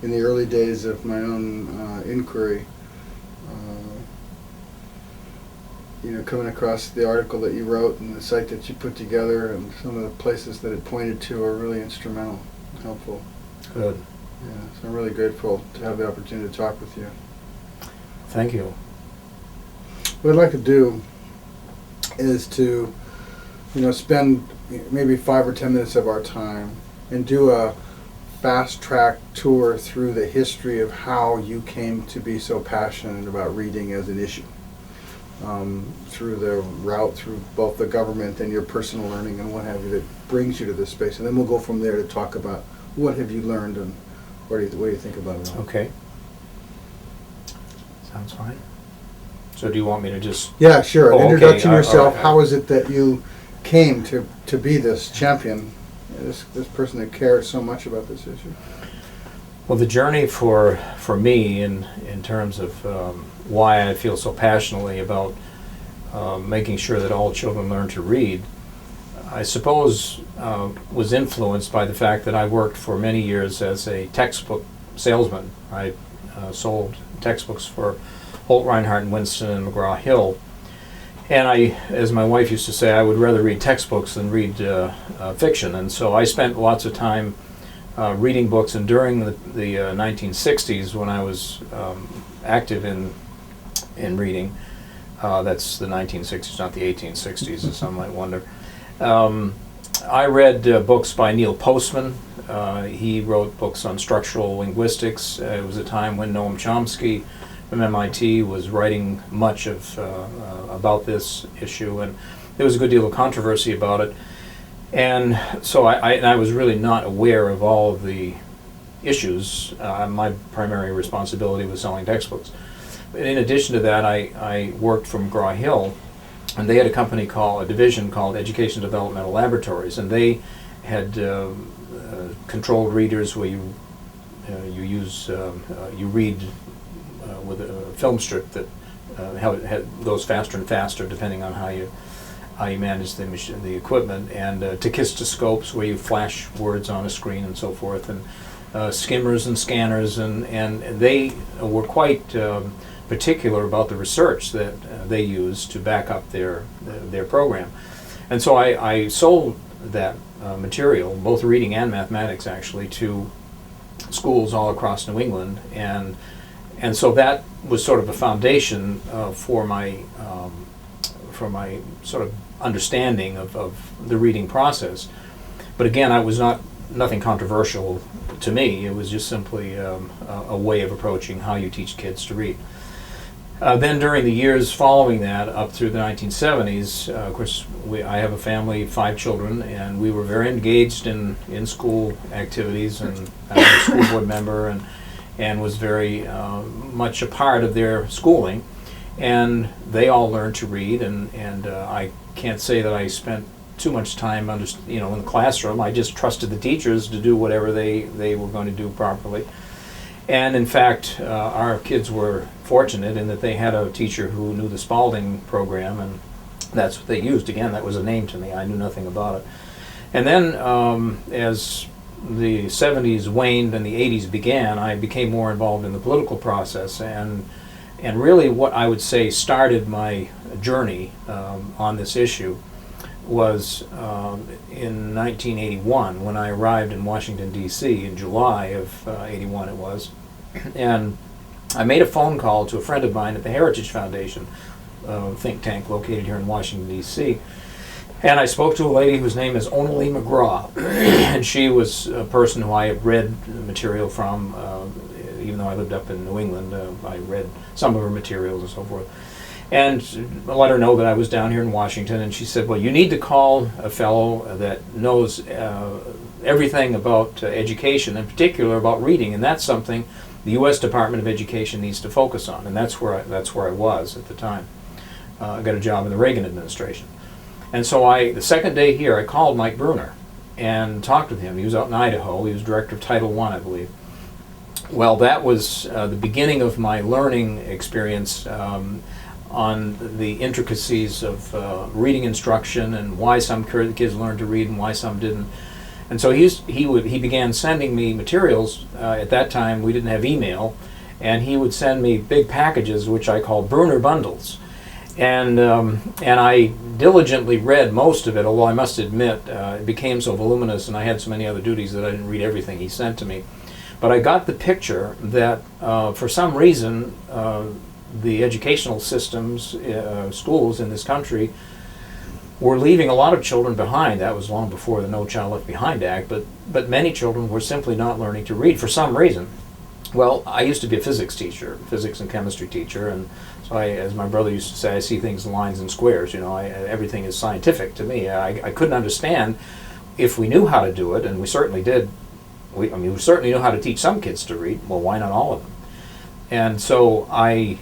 in the early days of my own inquiry, coming across the article that you wrote and the site that you put together and some of the places that it pointed to are really instrumental, helpful. Good. Yeah, so I'm really grateful to have the opportunity to talk with you. Thank you. What I'd like to do is to, spend maybe 5 or 10 minutes of our time and do a fast-track tour through the history of how you came to be so passionate about reading as an issue, through the route through both the government and your personal learning and what have you that brings you to this space. And then we'll go from there to talk about what have you learned and what do you think about it all. Okay. Sounds fine. So do you want me to just... Yeah, sure. An introduction okay. yourself. How is it that you came to be this champion, this person that cares so much about this issue? Well, the journey for me in terms of why I feel so passionately about making sure that all children learn to read, I suppose was influenced by the fact that I worked for many years as a textbook salesman. I sold textbooks for Holt, Reinhardt, and Winston and McGraw-Hill. And I, as my wife used to say, I would rather read textbooks than read fiction. And so I spent lots of time reading books. And during the 1960s, when I was active in reading, that's the 1960s, not the 1860s, as some might wonder. I read books by Neil Postman. He wrote books on structural linguistics. It was a time when Noam Chomsky from MIT was writing much about this issue, and there was a good deal of controversy about it. And so I was really not aware of all of the issues. My primary responsibility was selling textbooks. But in addition to that, I worked for McGraw-Hill, and they had a division called Education Developmental Laboratories, and they had controlled readers where you read with a film strip that goes faster and faster depending on how you manage the equipment, and tachistoscopes where you flash words on a screen and so forth, and skimmers and scanners, and they were quite particular about the research that they used to back up their program. And so I sold that material, both reading and mathematics actually, to schools all across New England, and so that was sort of a foundation for my sort of understanding of the reading process. But again, I was nothing controversial to me. It was just simply a way of approaching how you teach kids to read. Then during the years following that, up through the 1970s, of course, I have a family, 5 children, and we were very engaged in school activities, and I was a school board member and was very much a part of their schooling. And they all learned to read, and I can't say that I spent too much time in the classroom. I just trusted the teachers to do whatever they were going to do properly. And in fact, our kids were fortunate in that they had a teacher who knew the Spalding program, and that's what they used. Again, that was a name to me. I knew nothing about it. And then as the 70s waned and the 80s began, I became more involved in the political process, and really what I would say started my journey on this issue was in 1981, when I arrived in Washington, D.C. in July of 81 it was. And I made a phone call to a friend of mine at the Heritage Foundation, think tank located here in Washington, D.C. And I spoke to a lady whose name is Onalee McGraw, and she was a person who I had read material from, even though I lived up in New England. I read some of her materials and so forth. And I let her know that I was down here in Washington, and she said, well, you need to call a fellow that knows everything about education, in particular about reading, and that's something the U.S. Department of Education needs to focus on, and that's where I was at the time. I got a job in the Reagan administration. And so the second day here, I called Mike Bruner and talked with him. He was out in Idaho. He was director of Title I, I believe. Well, that was the beginning of my learning experience on the intricacies of reading instruction and why some kids learned to read and why some didn't. And so he began sending me materials. At that time, we didn't have email, and he would send me big packages, which I called Bruner bundles. And I diligently read most of it, although I must admit it became so voluminous and I had so many other duties that I didn't read everything he sent to me. But I got the picture that for some reason the educational systems, schools in this country, were leaving a lot of children behind. That was long before the No Child Left Behind Act, but many children were simply not learning to read for some reason. Well, I used to be a physics teacher, physics and chemistry teacher, and so as my brother used to say, I see things in lines and squares. Everything is scientific to me. I couldn't understand if we knew how to do it, and we certainly did. We certainly knew how to teach some kids to read. Well, why not all of them? And so I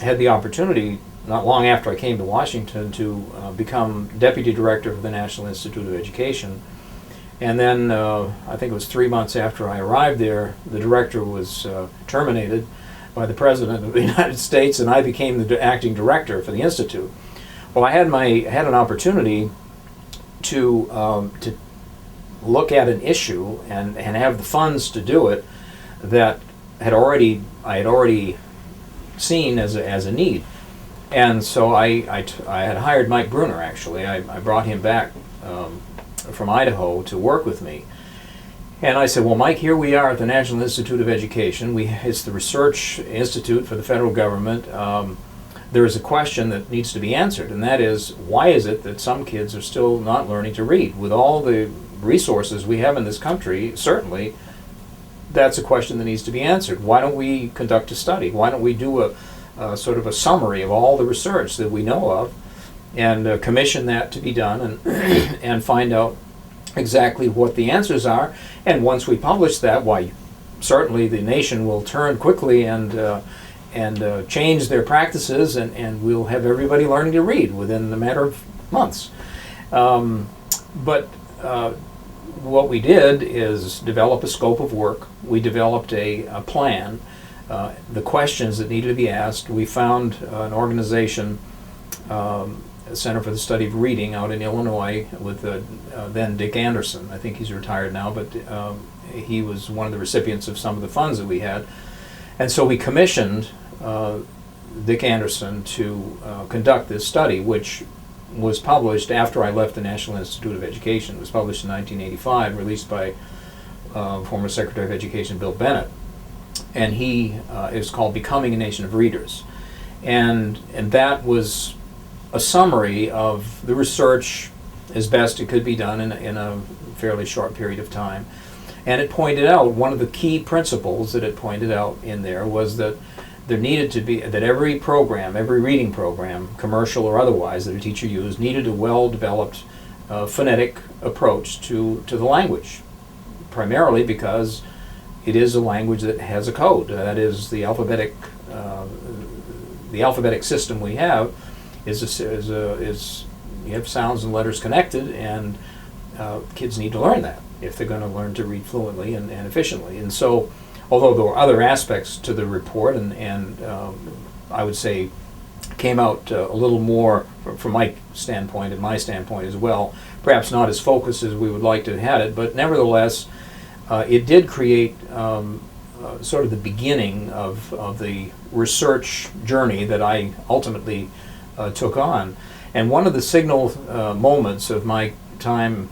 had the opportunity, not long after I came to Washington, to become deputy director for the National Institute of Education. And then I think it was 3 months after I arrived there, the director was terminated by the President of the United States, and I became the acting director for the Institute. Well, I had an opportunity to look at an issue and have the funds to do it that I had already seen as a need. And so I had hired Mike Bruner, actually. I brought him back from Idaho to work with me. And I said, well, Mike, here we are at the National Institute of Education. It's the research institute for the federal government. There is a question that needs to be answered, and that is, why is it that some kids are still not learning to read? With all the resources we have in this country, certainly, that's a question that needs to be answered. Why don't we conduct a study? Why don't we do a sort of a summary of all the research that we know of and commission that to be done and find out exactly what the answers are? And once we publish that, why, certainly the nation will turn quickly and change their practices, and we'll have everybody learning to read within a matter of months. But what we did is develop a scope of work. We developed a plan, the questions that needed to be asked. We found an organization, a Center for the Study of Reading out in Illinois with then Dick Anderson. I think he's retired now, but he was one of the recipients of some of the funds that we had. And so we commissioned Dick Anderson to conduct this study, which was published after I left the National Institute of Education. It was published in 1985, released by former Secretary of Education Bill Bennett. And is called Becoming a Nation of Readers. And that was a summary of the research as best it could be done in a fairly short period of time. And it pointed out, one of the key principles that it pointed out in there was that there needed to be, that every program, every reading program, commercial or otherwise, that a teacher used, needed a well-developed phonetic approach to the language, primarily because it is a language that has a code. That is, the alphabetic system we have is you have sounds and letters connected, and kids need to learn that if they're going to learn to read fluently and efficiently. And so, although there were other aspects to the report, and I would say came out a little more from my standpoint and my standpoint as well, perhaps not as focused as we would like to have had it, but nevertheless, it did create sort of the beginning of the research journey that I ultimately took on. And one of the signal moments of my time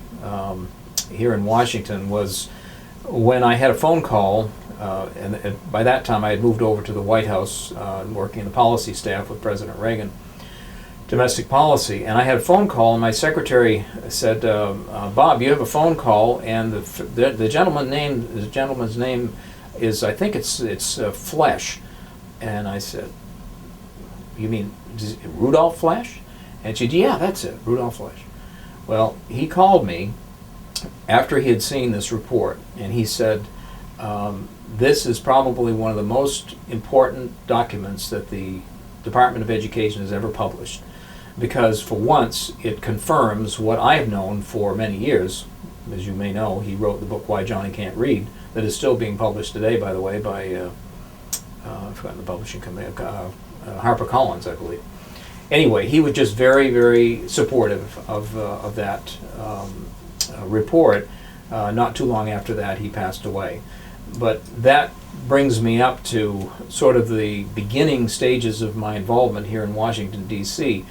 here in Washington was when I had a phone call, and by that time I had moved over to the White House, working in the policy staff with President Reagan, domestic policy, and I had a phone call, and my secretary said, "Bob, you have a phone call, and the gentleman's name is, I think it's Flesh." And I said, "You mean Rudolph Flesh?" And she said, "Yeah, that's it, Rudolph Flesh." Well, he called me after he had seen this report, and he said, "This is probably one of the most important documents that the Department of Education has ever published, because for once it confirms what I have known for many years." As you may know, he wrote the book Why Johnny Can't Read, that is still being published today, by the way, by I've forgotten the publishing company, HarperCollins, I believe. Anyway, he was just very, very supportive of that report, Not too long after that, he passed away. But that brings me up to sort of the beginning stages of my involvement here in Washington, D.C.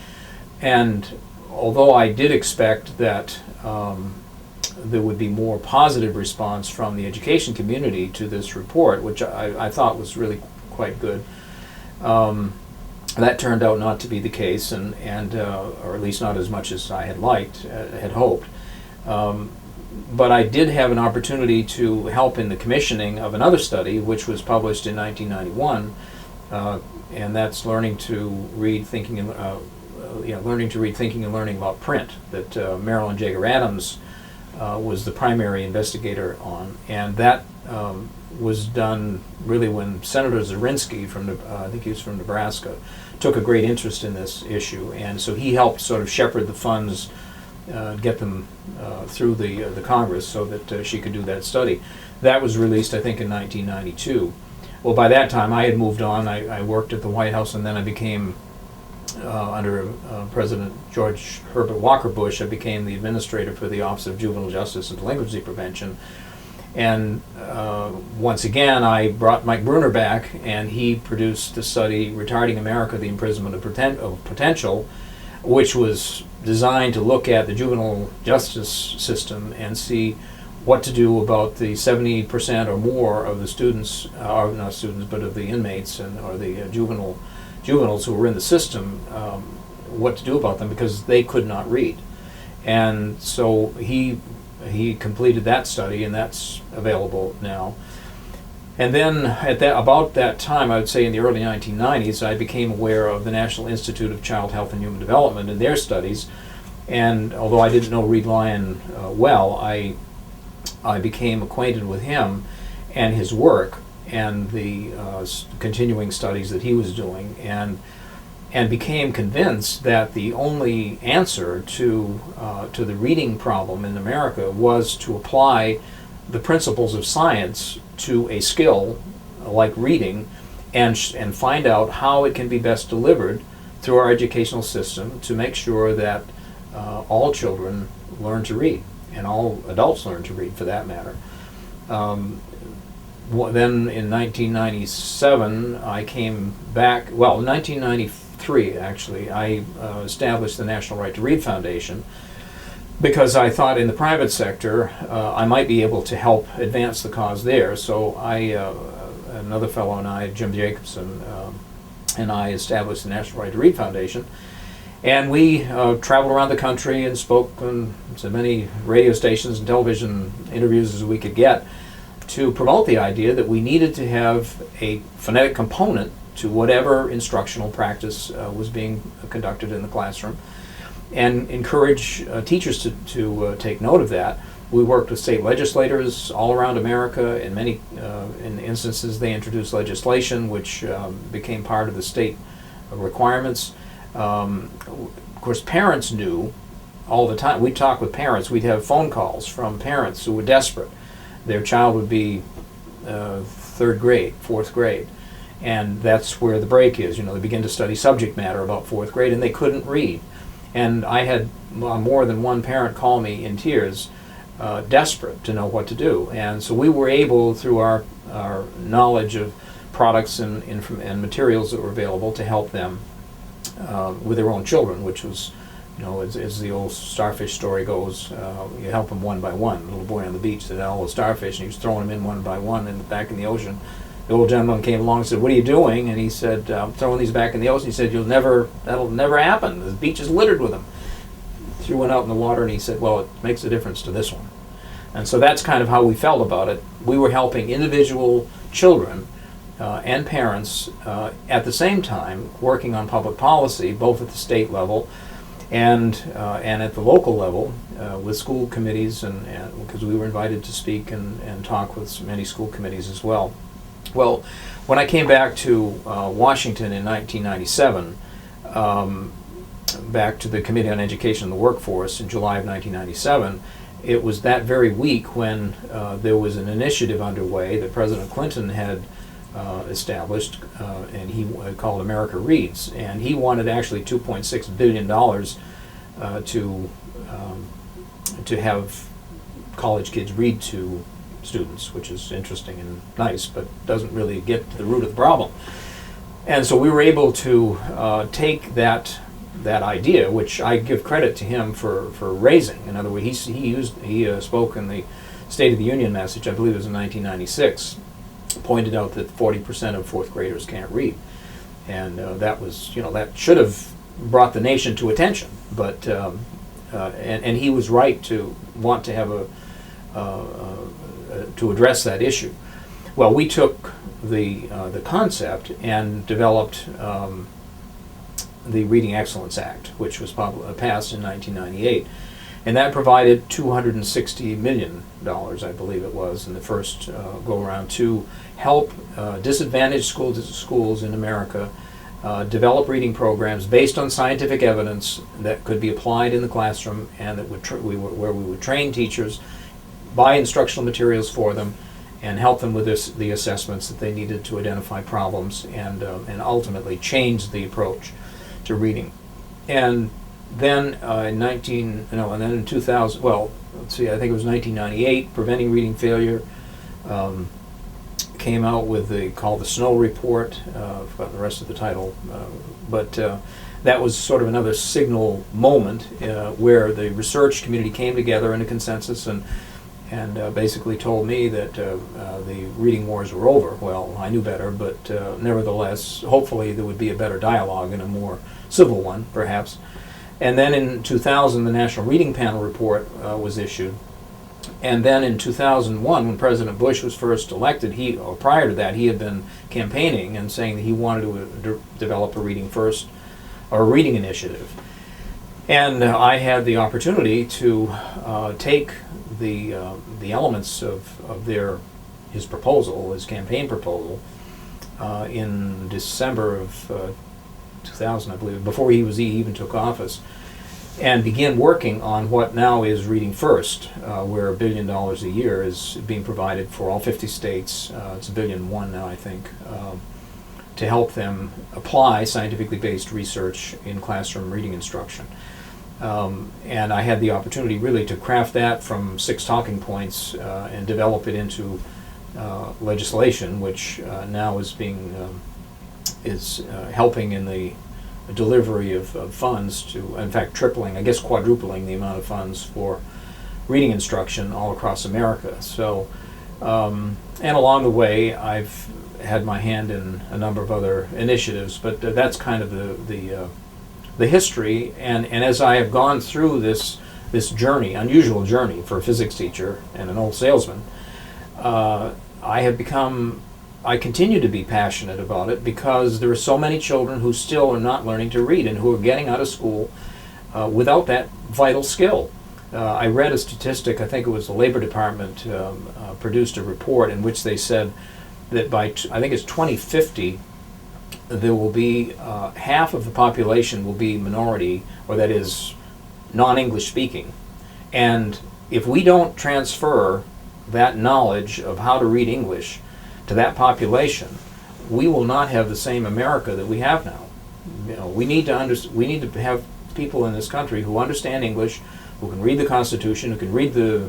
And although I did expect that there would be more positive response from the education community to this report, which I thought was really quite good, that turned out not to be the case, and or at least not as much as I had had hoped. But I did have an opportunity to help in the commissioning of another study, which was published in 1991, and that's learning to read, thinking, and learning to read, thinking, and learning about print. That Marilyn Jager Adams was the primary investigator on, and that was done really when Senator Zirinsky from I think he was from Nebraska, took a great interest in this issue, and so he helped sort of shepherd the funds. Get them through the Congress so that she could do that study. That was released, I think, in 1992. Well, by that time, I had moved on. I worked at the White House, and then I became, under President George Herbert Walker Bush, I became the administrator for the Office of Juvenile Justice and Delinquency Prevention. And once again, I brought Mike Bruner back, and he produced the study, Retarding America, the Imprisonment of Potential, which was designed to look at the juvenile justice system and see what to do about the 70% or more of the students, or not students, but of the inmates or the juveniles who were in the system, what to do about them, because they could not read. And so he completed that study, and that's available now. And then at about that time, I would say in the early 1990s, I became aware of the National Institute of Child Health and Human Development and their studies. And although I didn't know Reed Lyon well, I became acquainted with him and his work and the continuing studies that he was doing, and became convinced that the only answer to the reading problem in America was to apply the principles of science to a skill like reading, and find out how it can be best delivered through our educational system to make sure that all children learn to read, and all adults learn to read, for that matter. Then in 1997, I came back. Well, in 1993, actually, I established the National Right to Read Foundation, because I thought in the private sector I might be able to help advance the cause there. So another fellow and I, Jim Jacobson, and I established the National Right to Read Foundation. And we traveled around the country and spoke on as many radio stations and television interviews as we could get to promote the idea that we needed to have a phonetic component to whatever instructional practice was being conducted in the classroom, and encourage teachers to take note of that. We worked with state legislators all around America. In many instances, they introduced legislation which became part of the state requirements. Of course, parents knew all the time. We'd talk with parents. We'd have phone calls from parents who were desperate. Their child would be third grade, fourth grade, and that's where the break is. They begin to study subject matter about fourth grade, and they couldn't read. And I had more than one parent call me in tears, desperate to know what to do. And so we were able, through our knowledge of products and materials that were available, to help them with their own children, which was, as the old starfish story goes, you help them one by one. The little boy on the beach that had all the starfish, and he was throwing them in one by one back in the ocean. The old gentleman came along and said, "What are you doing?" And he said, "I'm throwing these back in the ocean." He said, "That'll never happen. The beach is littered with them." Threw one out in the water, and he said, "Well, it makes a difference to this one." And so that's kind of how we felt about it. We were helping individual children and parents at the same time, working on public policy, both at the state level and at the local level, with school committees, and because we were invited to speak and talk with many school committees as well. Well, when I came back to Washington in 1997, back to the Committee on Education and the Workforce in July of 1997, it was that very week when there was an initiative underway that President Clinton had established, and he called America Reads, and he wanted actually $2.6 billion to have college kids read to students, which is interesting and nice, but doesn't really get to the root of the problem. And so we were able to take that idea, which I give credit to him for raising. In other words, he spoke in the State of the Union message, I believe it was in 1996, pointed out that 40% of fourth graders can't read. And that was, that should have brought the nation to attention. But and he was right to want to have to address that issue. Well, we took the concept and developed the Reading Excellence Act, which was passed in 1998, and that provided $260 million, I believe it was, in the first go-around to help disadvantaged schools in America develop reading programs based on scientific evidence that could be applied in the classroom, and that where we would train teachers, buy instructional materials for them, and help them with the assessments that they needed to identify problems and ultimately change the approach to reading. And then in 2000, well, let's see, I think it was 1998, Preventing Reading Failure came out with called the Snow Report. I've forgotten the rest of the title, but that was sort of another signal moment where the research community came together in a consensus and basically told me that the reading wars were over. Well, I knew better, but nevertheless, hopefully there would be a better dialogue and a more civil one, perhaps. And then in 2000, the National Reading Panel report was issued. And then in 2001, when President Bush was first elected, prior to that, he had been campaigning and saying that he wanted to develop a reading first, or a reading initiative. And I had the opportunity to take the elements of his proposal, his campaign proposal, in December of 2000, I believe, before he even took office, and begin working on what now is Reading First, where $1 billion a year is being provided for all 50 states. It's $1.1 billion now, I think, to help them apply scientifically based research in classroom reading instruction. And I had the opportunity really to craft that from 6 talking points and develop it into legislation, which now is helping in the delivery of funds to, in fact, tripling, I guess quadrupling the amount of funds for reading instruction all across America. So, and along the way, I've had my hand in a number of other initiatives, but that's kind of the history. And as I have gone through this journey, unusual journey for a physics teacher and an old salesman, I continue to be passionate about it because there are so many children who still are not learning to read and who are getting out of school without that vital skill. I read a statistic, I think it was the Labor Department produced a report in which they said that by, I think it's 2050, there will be half of the population will be minority, or that is non-English speaking. And if we don't transfer that knowledge of how to read English to that population, we will not have the same America that we have now. We need to have people in this country who understand English, who can read the Constitution, who can read the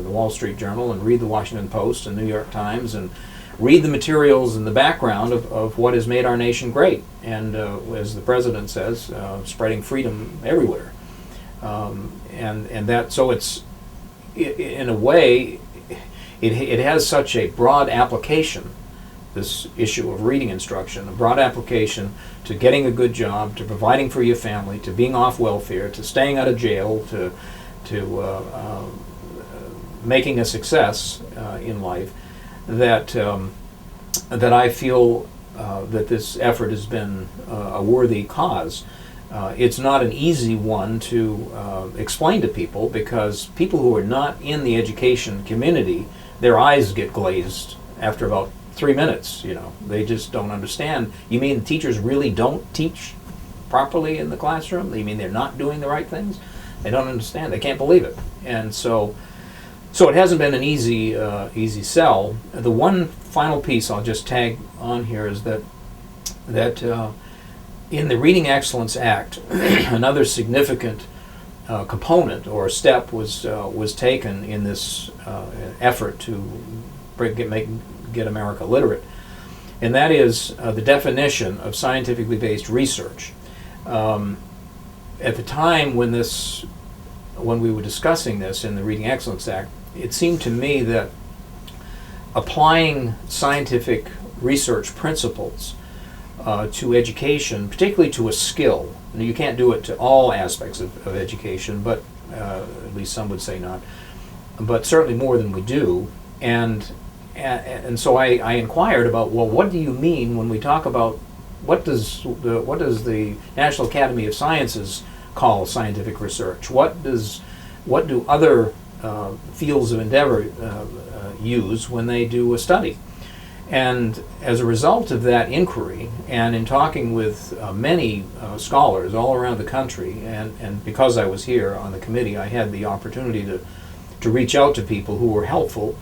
Wall Street Journal and read the Washington Post and New York Times and read the materials in the background of what has made our nation great. And as the president says, spreading freedom everywhere. And that, so it's, in a way, it has such a broad application, this issue of reading instruction, a broad application to getting a good job, to providing for your family, to being off welfare, to staying out of jail, to making a success in life, that I feel that this effort has been a worthy cause. It's not an easy one to explain to people, because people who are not in the education community, their eyes get glazed after about 3 minutes. They just don't understand. You mean the teachers really don't teach properly in the classroom? You mean they're not doing the right things? They don't understand. They can't believe it. And so it hasn't been an easy sell. The one final piece I'll just tag on here is that in the Reading Excellence Act, another significant component or step was taken in this effort to get America literate, and that is the definition of scientifically based research. At the time when we were discussing this in the Reading Excellence Act, it seemed to me that applying scientific research principles to education, particularly to a skill. Now, you can't do it to all aspects of education, but at least some would say not, but certainly more than we do. And so I inquired about, well, what do you mean when we talk about what does the National Academy of Sciences call scientific research? What do other fields of endeavor use when they do a study? And as a result of that inquiry, and in talking with many scholars all around the country, and because I was here on the committee, I had the opportunity to reach out to people who were helpful.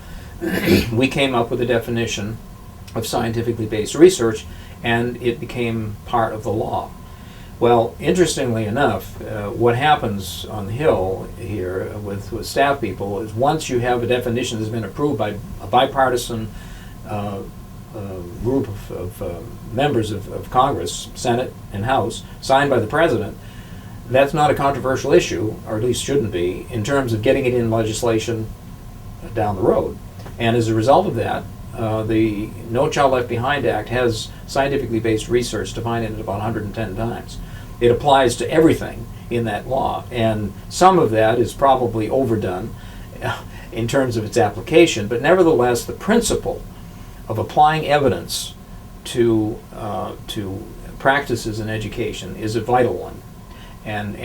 We came up with a definition of scientifically based research, and it became part of the law. Well, interestingly enough, what happens on the Hill here with staff people is once you have a definition that's been approved by a bipartisan group of members of Congress, Senate and House, signed by the President, that's not a controversial issue, or at least shouldn't be, in terms of getting it in legislation down the road. And as a result of that, the No Child Left Behind Act has scientifically based research defined in it about 110 times. It applies to everything in that law, and some of that is probably overdone in terms of its application, but nevertheless the principle of applying evidence to practices in education is a vital one. And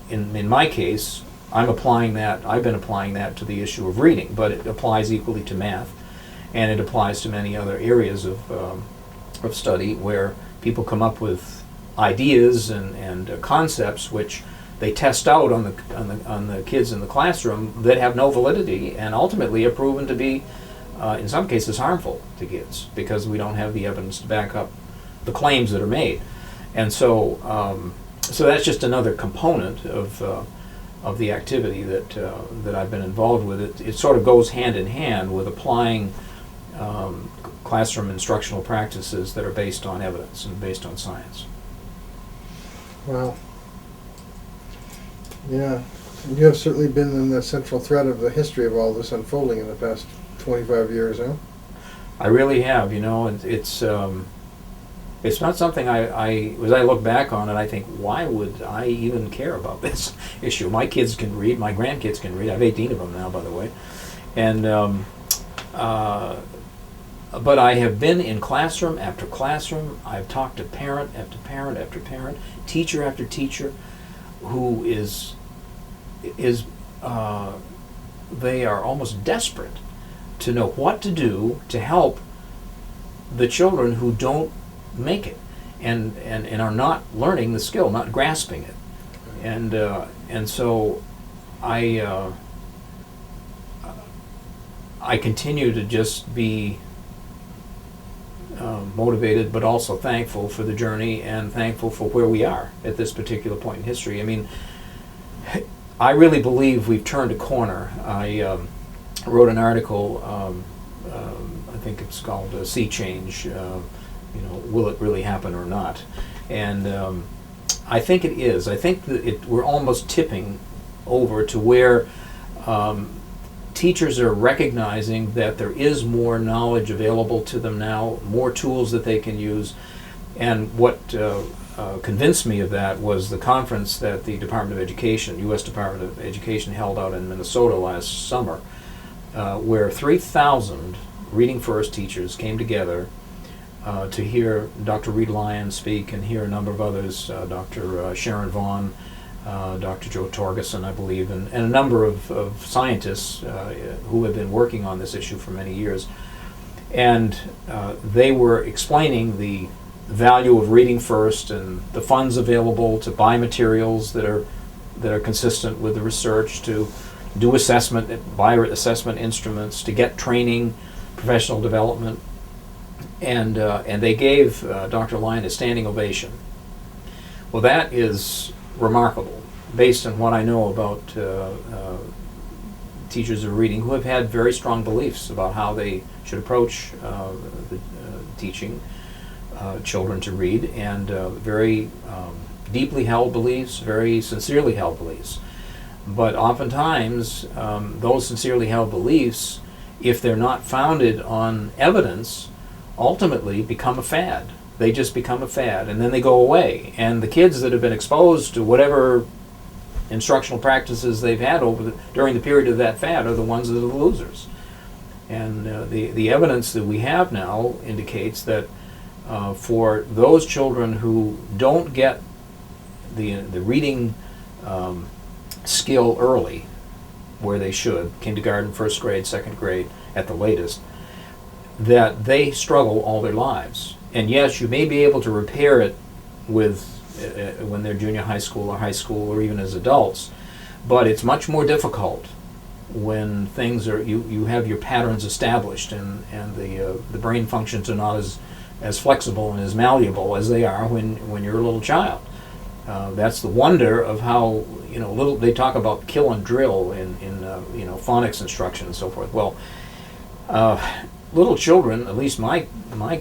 in my case, I've been applying that to the issue of reading, but it applies equally to math, and it applies to many other areas of study where people come up with ideas and concepts which they test out on the kids in the classroom that have no validity and ultimately are proven to be, in some cases, harmful to kids because we don't have the evidence to back up the claims that are made. And so that's just another component of the activity that I've been involved with. It sort of goes hand in hand with applying classroom instructional practices that are based on evidence and based on science. Wow. Yeah, you have certainly been in the central thread of the history of all this unfolding in the past 25 years, huh? I really have, and it's not something as I look back on it, I think, why would I even care about this issue? My kids can read, my grandkids can read. I have 18 of them now, by the way. And but I have been in classroom after classroom. I've talked to parent after parent after parent, teacher after teacher, who they are almost desperate to know what to do to help the children who don't make it and are not learning the skill, not grasping it. And so I continue to just be motivated, but also thankful for the journey and thankful for where we are at this particular point in history. I mean, I really believe we've turned a corner. I wrote an article, I think it's called Sea Change, will it really happen or not? And I think it is. I think that we're almost tipping over to where teachers are recognizing that there is more knowledge available to them now, more tools that they can use. And what convinced me of that was the conference that the Department of Education, U.S. Department of Education, held out in Minnesota last summer, where 3,000 Reading First teachers came together to hear Dr. Reed Lyons speak and hear a number of others, Dr. Sharon Vaughn, Dr. Joe Torgeson, I believe, and a number of scientists who have been working on this issue for many years. And they were explaining the value of reading first and the funds available to buy materials that are consistent with the research, to do assessment, buy assessment instruments, to get training, professional development. And they gave Dr. Lyon a standing ovation. Well, that is remarkable. based on what I know about teachers of reading who have had very strong beliefs about how they should approach teaching children to read, and very deeply held beliefs, very sincerely held beliefs. But oftentimes, those sincerely held beliefs, if they're not founded on evidence, ultimately become a fad. They just become a fad, and then they go away. And the kids that have been exposed to whatever instructional practices they've had during the period of that fad are the ones that are the losers. And the evidence that we have now indicates that for those children who don't get the reading skill early, where they should, kindergarten, first grade, second grade at the latest, that they struggle all their lives. And yes, you may be able to repair it with when they're junior high school or even as adults, but it's much more difficult when things are, you have your patterns established, and the brain functions are not as flexible and as malleable as they are when you're a little child. That's the wonder of how, they talk about kill and drill in phonics instruction and so forth. Well, little children, at least my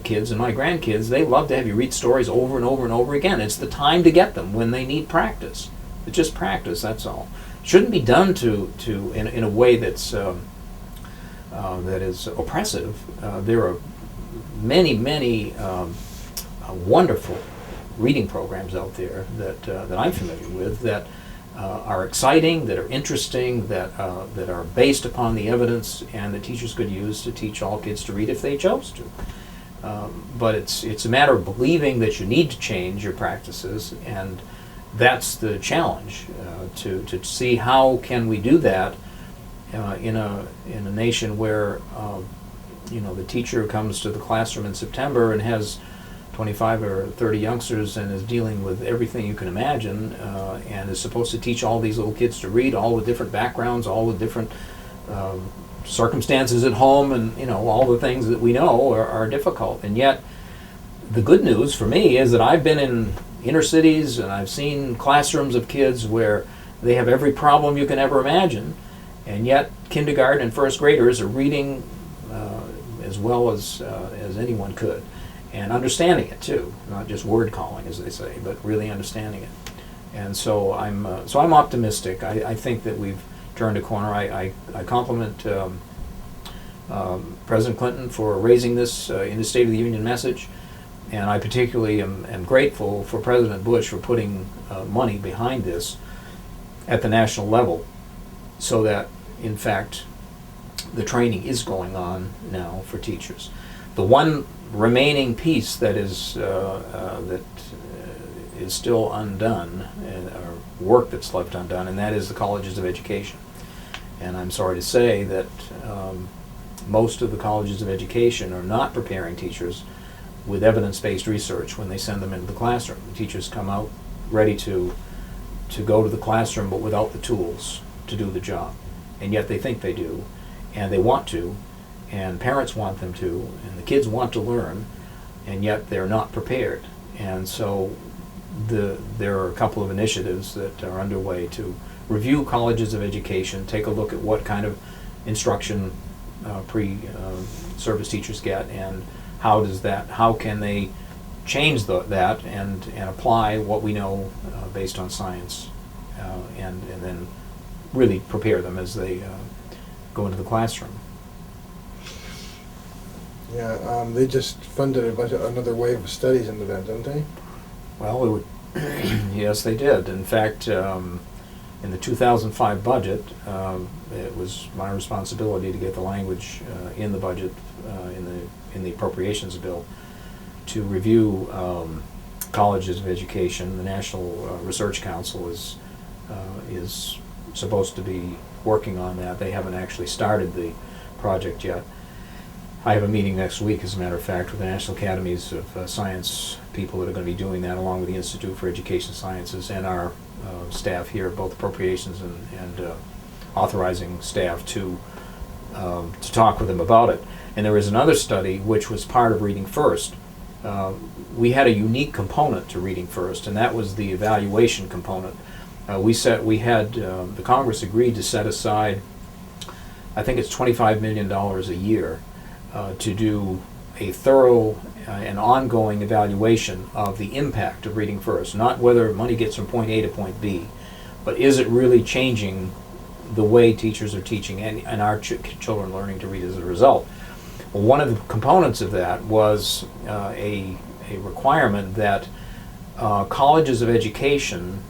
kids and my grandkids, they love to have you read stories over and over and over again. It's the time to get them when they need practice. It's just practice, that's all. It shouldn't be done in a way that's that is oppressive. There are many wonderful reading programs out there that I'm familiar with that are exciting, that are interesting, that are based upon the evidence, and that teachers could use to teach all kids to read if they chose to. But it's a matter of believing that you need to change your practices, and that's the challenge, to see how can we do that in a nation where the teacher comes to the classroom in September and has 25 or 30 youngsters and is dealing with everything you can imagine, and is supposed to teach all these little kids to read, all the different backgrounds, all the different circumstances at home, and all the things that we know are difficult. And yet the good news for me is that I've been in inner cities and I've seen classrooms of kids where they have every problem you can ever imagine, and yet kindergarten and first graders are reading as well as anyone could, and understanding it too, not just word calling as they say, but really understanding it. And so I'm optimistic. I think that we've turned a corner. I compliment President Clinton for raising this in the State of the Union message, and I particularly am grateful for President Bush for putting money behind this at the national level, so that in fact the training is going on now for teachers. The one remaining piece that is still undone, or work that's left undone, and that is the colleges of education. And I'm sorry to say that most of the colleges of education are not preparing teachers with evidence-based research when they send them into the classroom. The teachers come out ready to go to the classroom, but without the tools to do the job. And yet they think they do, and they want to, and parents want them to, and the kids want to learn, and yet they're not prepared. And so there are a couple of initiatives that are underway to review colleges of education, take a look at what kind of instruction pre-service teachers get, and how can they change that and apply what we know based on science, and then really prepare them as they go into the classroom. Yeah, they just funded another wave of studies into that, don't they? Well, yes, they did. In fact, in the 2005 budget, it was my responsibility to get the language in the budget, in the appropriations bill, to review colleges of education. The National Research Council is supposed to be working on that. They haven't actually started the project yet. I have a meeting next week, as a matter of fact, with the National Academies of Science people that are going to be doing that, along with the Institute for Education Sciences and our staff here, both appropriations and authorizing staff, to talk with them about it. And there is another study which was part of Reading First. We had a unique component to Reading First, and that was the evaluation component, The Congress agreed to set aside, I think it's $25 million a year, to do a thorough and ongoing evaluation of the impact of reading first. Not whether money gets from point A to point B, but is it really changing the way teachers are teaching and our children learning to read as a result. Well, one of the components of that was a requirement that colleges of education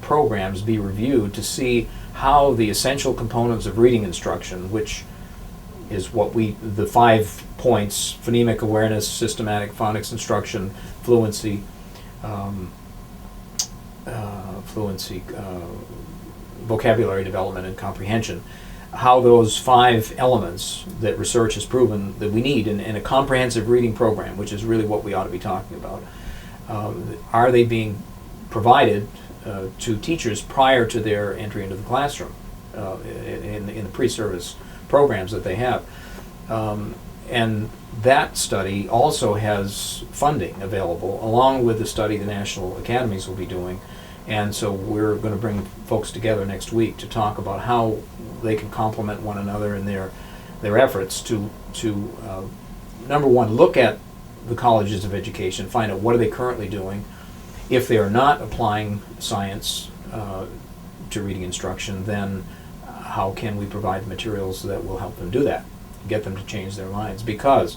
programs be reviewed to see how the essential components of reading instruction, which is the 5 points: phonemic awareness, systematic phonics instruction, fluency, vocabulary development, and comprehension, how those 5 elements that research has proven that we need in a comprehensive reading program, which is really what we ought to be talking about, are they being provided to teachers prior to their entry into the classroom in the pre-service programs that they have. And that study also has funding available, along with the study the national academies will be doing. And so we're going to bring folks together next week to talk about how they can complement one another in their efforts to number one, look at the colleges of education, find out what are they currently doing. If they are not applying science to reading instruction, then how can we provide materials that will help them do that, get them to change their minds? Because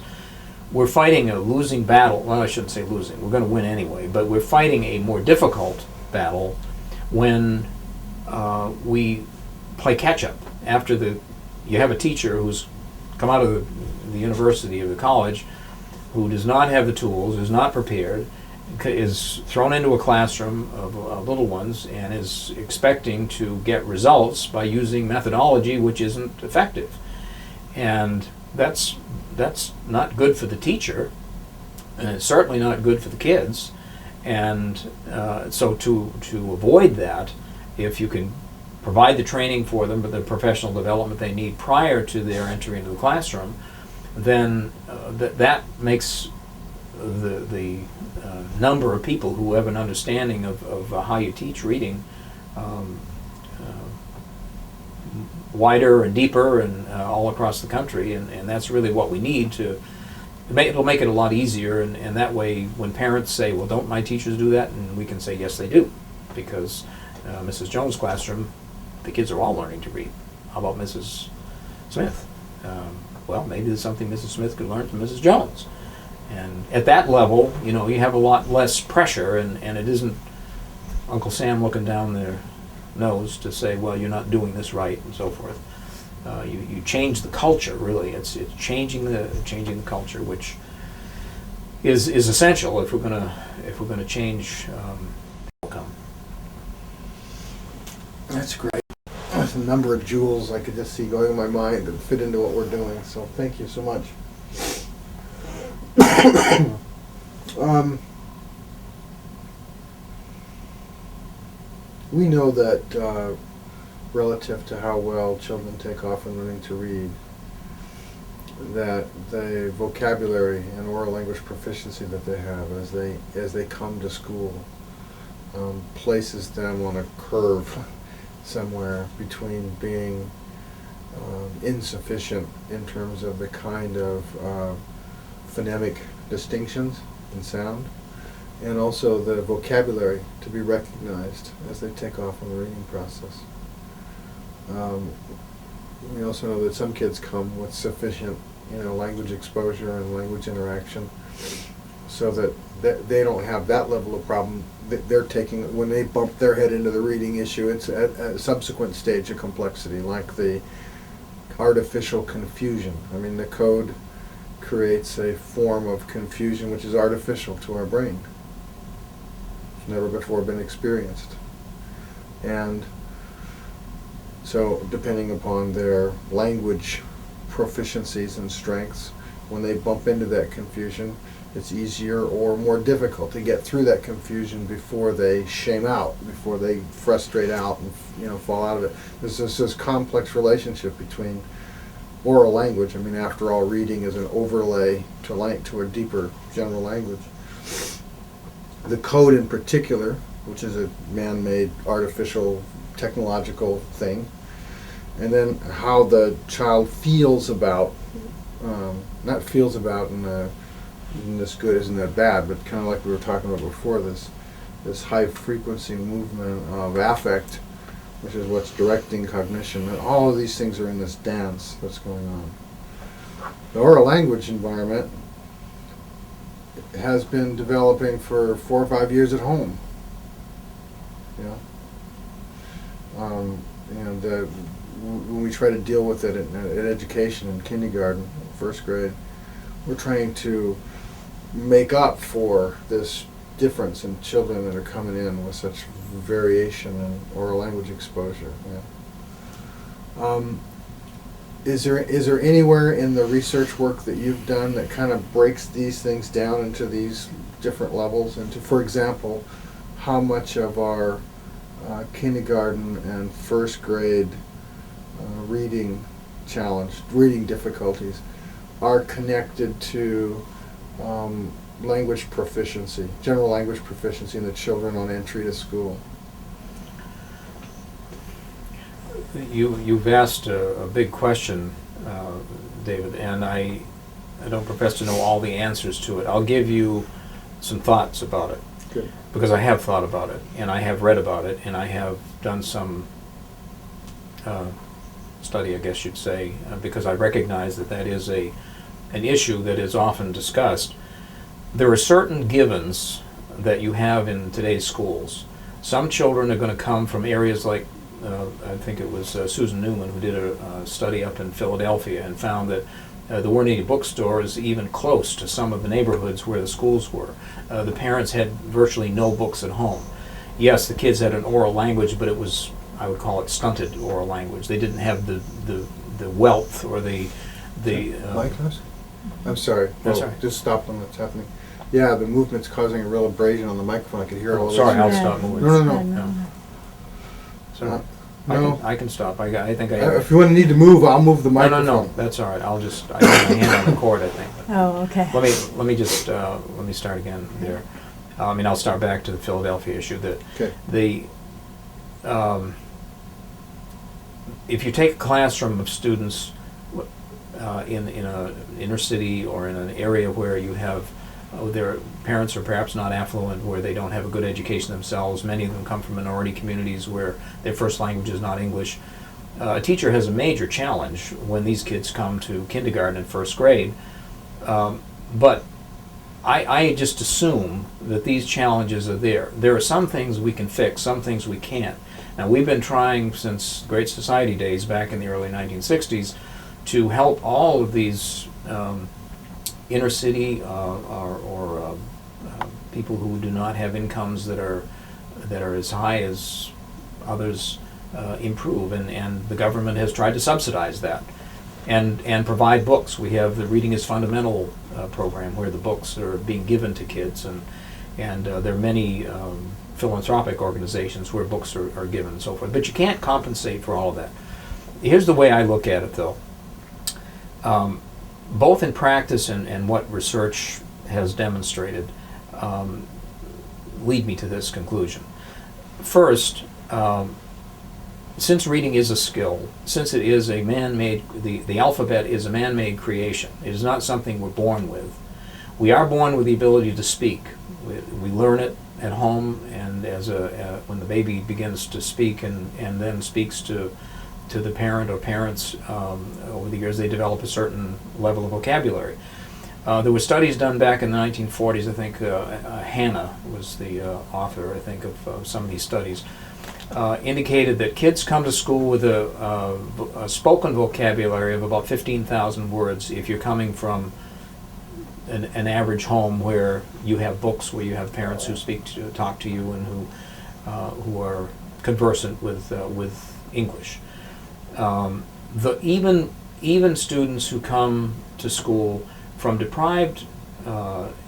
we're fighting a losing battle. Well, I shouldn't say losing. We're going to win anyway, but we're fighting a more difficult battle when we play catch-up. You have a teacher who's come out of the university or the college who does not have the tools, is not prepared, is thrown into a classroom of little ones and is expecting to get results by using methodology which isn't effective. And that's not good for the teacher, and it's certainly not good for the kids. And so to avoid that, if you can provide the training for them, but the professional development they need prior to their entry into the classroom, then that makes the number of people who have an understanding of how you teach reading wider and deeper and all across the country, and that's really what we need to. It'll make it a lot easier, and that way when parents say, well, don't my teachers do that? And we can say, yes, they do, because Mrs. Jones' classroom, the kids are all learning to read. How about Mrs. Smith? Well, maybe there's something Mrs. Smith could learn from Mrs. Jones. And at that level, you have a lot less pressure, and it isn't Uncle Sam looking down their nose to say, well, you're not doing this right, and so forth. You change the culture, really. It's changing the culture, which is essential if we're gonna change outcome. That's great. There's a number of jewels I could just see going in my mind that fit into what we're doing. So thank you so much. We know that relative to how well children take off in learning to read, that the vocabulary and oral language proficiency that they have as they come to school places them on a curve somewhere between being insufficient in terms of the kind of phonemic distinctions in sound, and also the vocabulary to be recognized as they take off in the reading process. We also know that some kids come with sufficient, language exposure and language interaction, so that they don't have that level of problem that they're taking when they bump their head into the reading issue. It's a subsequent stage of complexity, like the artificial confusion. I mean, the code creates a form of confusion which is artificial to our brain. It's never before been experienced. And so depending upon their language proficiencies and strengths, when they bump into that confusion, it's easier or more difficult to get through that confusion before they shame out, before they frustrate out and fall out of it. There's this complex relationship between oral language. I mean, after all, reading is an overlay to a deeper general language. The code in particular which is a man-made artificial technological thing, and then how the child feels about, not feels about in this good, isn't that bad, but kind of like we were talking about before, this high frequency movement of affect, which is what's directing cognition, and all of these things are in this dance that's going on. The oral language environment has been developing for 4 or 5 years at home. And when we try to deal with it in education in kindergarten, first grade, we're trying to make up for this difference in children that are coming in with such variation in oral language exposure. Is there anywhere in the research work that you've done that kind of breaks these things down into these different levels? Into, for example, how much of our kindergarten and first grade reading difficulties are connected to language proficiency, general language proficiency in the children on entry to school? You've asked a big question, David, and I don't profess to know all the answers to it. I'll give you some thoughts about it. Good. Because I have thought about it, and I have read about it, and I have done some study, I guess you'd say, because I recognize that is an issue that is often discussed. There are certain givens that you have in today's schools. Some children are going to come from areas like, I think it was Susan Newman who did a study up in Philadelphia and found that there weren't any bookstores even close to some of the neighborhoods where the schools were. The parents had virtually no books at home. Yes, the kids had an oral language, but it was, I would call it stunted oral language. They didn't have the wealth or the Micros? I'm sorry. That's all right. Just stop when that's happening. Yeah, the movement's causing a real abrasion on the microphone. I could hear all this. Sorry, I'll stop moving. No. Sorry. No. I can stop. I think I If you need to move, I'll move the microphone. No, that's all right. I have my hand on the cord, I think. Oh, okay. Let me just let me start again there. I'll start back to the Philadelphia issue. Okay. If you take a classroom of students in an inner city or in an area where you have their parents are perhaps not affluent, where they don't have a good education themselves, many of them come from minority communities where their first language is not English, a teacher has a major challenge when these kids come to kindergarten and first grade. But I just assume that these challenges are there. There are some things we can fix, some things we can't. Now, we've been trying since Great Society days back in the early 1960s to help all of these inner city or people who do not have incomes that are as high as others improve, and the government has tried to subsidize that and provide books. We have the Reading is Fundamental program where the books are being given to kids, and there are many philanthropic organizations where books are given and so forth. But you can't compensate for all of that. Here's the way I look at it, though. Both in practice and what research has demonstrated lead me to this conclusion. First, since reading is a skill, since it is a man-made, the alphabet is a man-made creation. It is not something we're born with. We are born with the ability to speak. We learn it at home, and when the baby begins to speak and then speaks to the parent or parents, over the years they develop a certain level of vocabulary. There were studies done back in the 1940s, I think Hannah was the author, I think, of some of these studies, indicated that kids come to school with a spoken vocabulary of about 15,000 words if you're coming from an average home where you have books, where you have parents who talk to you and who are conversant with English. Even students who come to school from deprived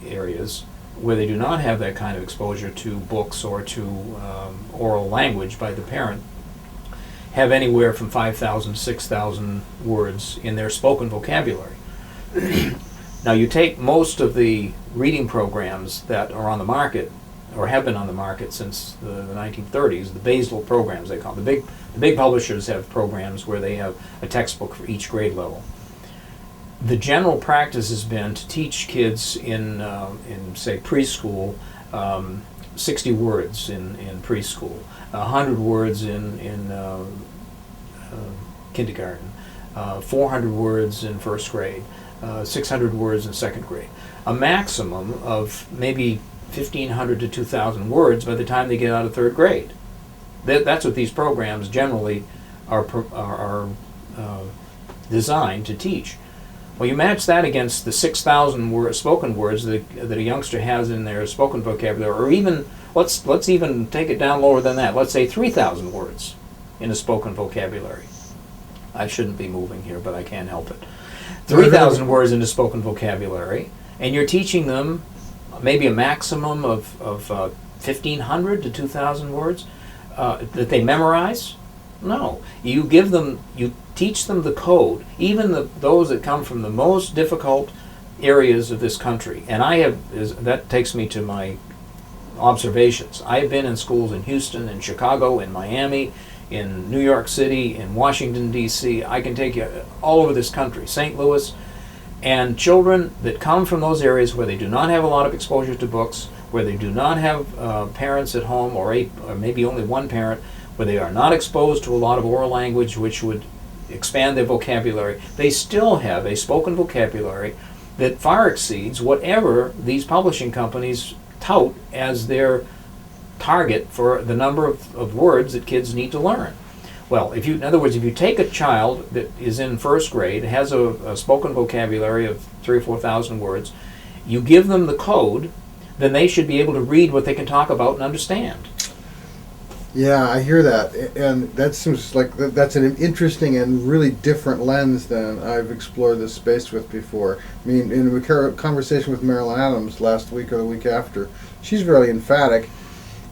areas where they do not have that kind of exposure to books or to oral language by the parent have anywhere from 5,000 to 6,000 words in their spoken vocabulary. Now, you take most of the reading programs that are on the market or have been on the market since the 1930s, the basal programs they call them. The big publishers have programs where they have a textbook for each grade level. The general practice has been to teach kids in say preschool 60 words in preschool, 100 words in kindergarten, 400 words in first grade, 600 words in second grade. A maximum of maybe 1,500 to 2,000 words by the time they get out of third grade. That's what these programs generally are designed to teach. Well, you match that against the 6,000 spoken words that a youngster has in their spoken vocabulary, or even, let's even take it down lower than that. Let's say 3,000 words in a spoken vocabulary. I shouldn't be moving here, but I can't help it. 3,000 words in a spoken vocabulary, and you're teaching them maybe a maximum of 1,500 to 2,000 words that they memorize. No, you teach them the code, even those that come from the most difficult areas of this country. And that takes me to my observations. I have been in schools in Houston, in Chicago, in Miami, in New York City, in Washington, D.C. I can take you all over this country, St. Louis, and children that come from those areas where they do not have a lot of exposure to books, where they do not have parents at home, or maybe only one parent, where they are not exposed to a lot of oral language which would expand their vocabulary, they still have a spoken vocabulary that far exceeds whatever these publishing companies tout as their target for the number of words that kids need to learn. Well, in other words, if you take a child that is in first grade, has a spoken vocabulary of 3,000 or 4,000 words, you give them the code, then they should be able to read what they can talk about and understand. Yeah, I hear that, and that seems like that's an interesting and really different lens than I've explored this space with before. I mean, in a conversation with Marilyn Adams last week or the week after, she's really emphatic.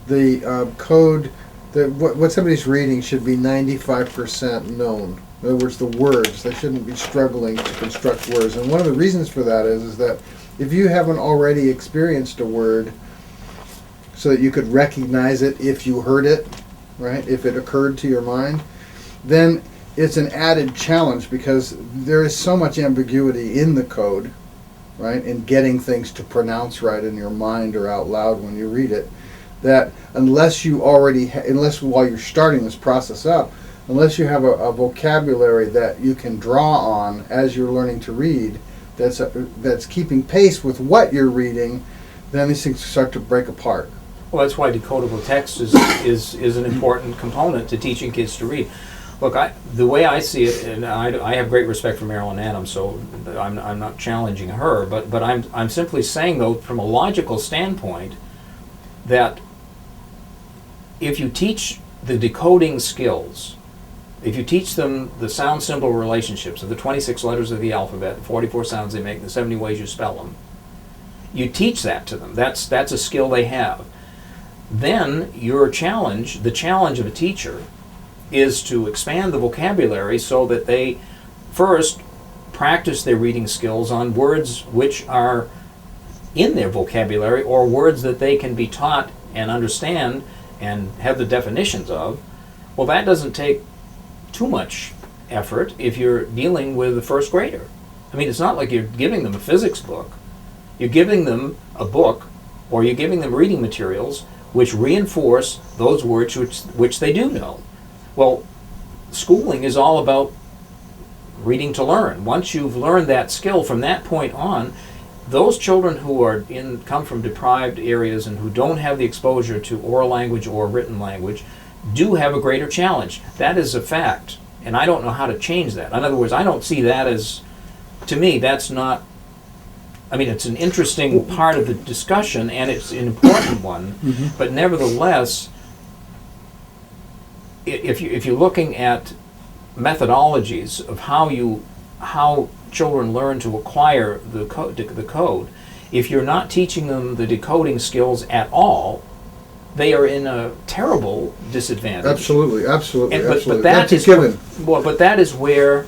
The code, what somebody's reading should be 95% known. In other words, the words, they shouldn't be struggling to construct words. And one of the reasons for that is that if you haven't already experienced a word, so that you could recognize it if you heard it, right? If it occurred to your mind, then it's an added challenge because there is so much ambiguity in the code, right? In getting things to pronounce right in your mind or out loud when you read it, that unless you already, unless while you're starting this process up, unless you have a vocabulary that you can draw on as you're learning to read, that's keeping pace with what you're reading, then these things start to break apart. Well, that's why decodable text is an important component to teaching kids to read. Look, the way I see it, and I have great respect for Marilyn Adams, so I'm not challenging her, but I'm simply saying, though, from a logical standpoint, that if you teach the decoding skills, if you teach them the sound-symbol relationships of the 26 letters of the alphabet, the 44 sounds they make, and the 70 ways you spell them, you teach that to them. That's a skill they have. Then your challenge, the challenge of a teacher, is to expand the vocabulary so that they first practice their reading skills on words which are in their vocabulary or words that they can be taught and understand and have the definitions of. Well, that doesn't take too much effort if you're dealing with a first grader. I mean, it's not like you're giving them a physics book. You're giving them a book, or you're giving them reading materials which reinforce those words which they do know. Well, schooling is all about reading to learn. Once you've learned that skill, from that point on, those children who come from deprived areas and who don't have the exposure to oral language or written language do have a greater challenge. That is a fact, and I don't know how to change that. In other words, I don't see that as, to me, that's not, I mean, it's an interesting part of the discussion, and it's an important one, but nevertheless, if you're looking at methodologies of how children learn to acquire the code, if you're not teaching them the decoding skills at all, they are in a terrible disadvantage. Absolutely. But that is given. But that is where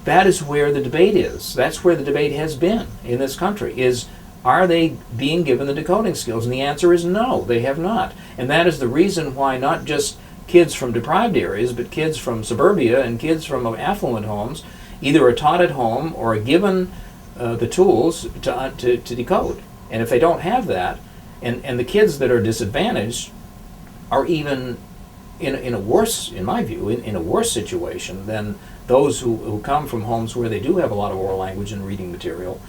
the debate is. That's where the debate has been in this country. Is are they being given the decoding skills? And the answer is no, they have not. And that is the reason why not just kids from deprived areas, but kids from suburbia and kids from affluent homes either are taught at home or are given the tools to decode. And if they don't have that, and the kids that are disadvantaged are even in a worse, in my view, in a worse situation than those who come from homes where they do have a lot of oral language and reading material,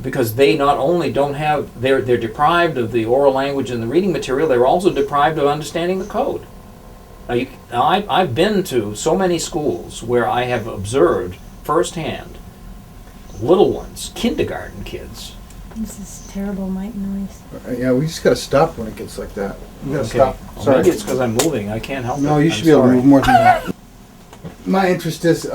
because they not only don't have, they're deprived of the oral language and the reading material, they're also deprived of understanding the code. Now, I've been to so many schools where I have observed firsthand little ones, kindergarten kids. This is terrible mic noise. Yeah, we just gotta stop when it gets like that. We gotta Okay. stop. Well, Sorry. maybe it's because I'm moving. I can't help it. No, you should I'm be able to sorry. move more than that. My interest is,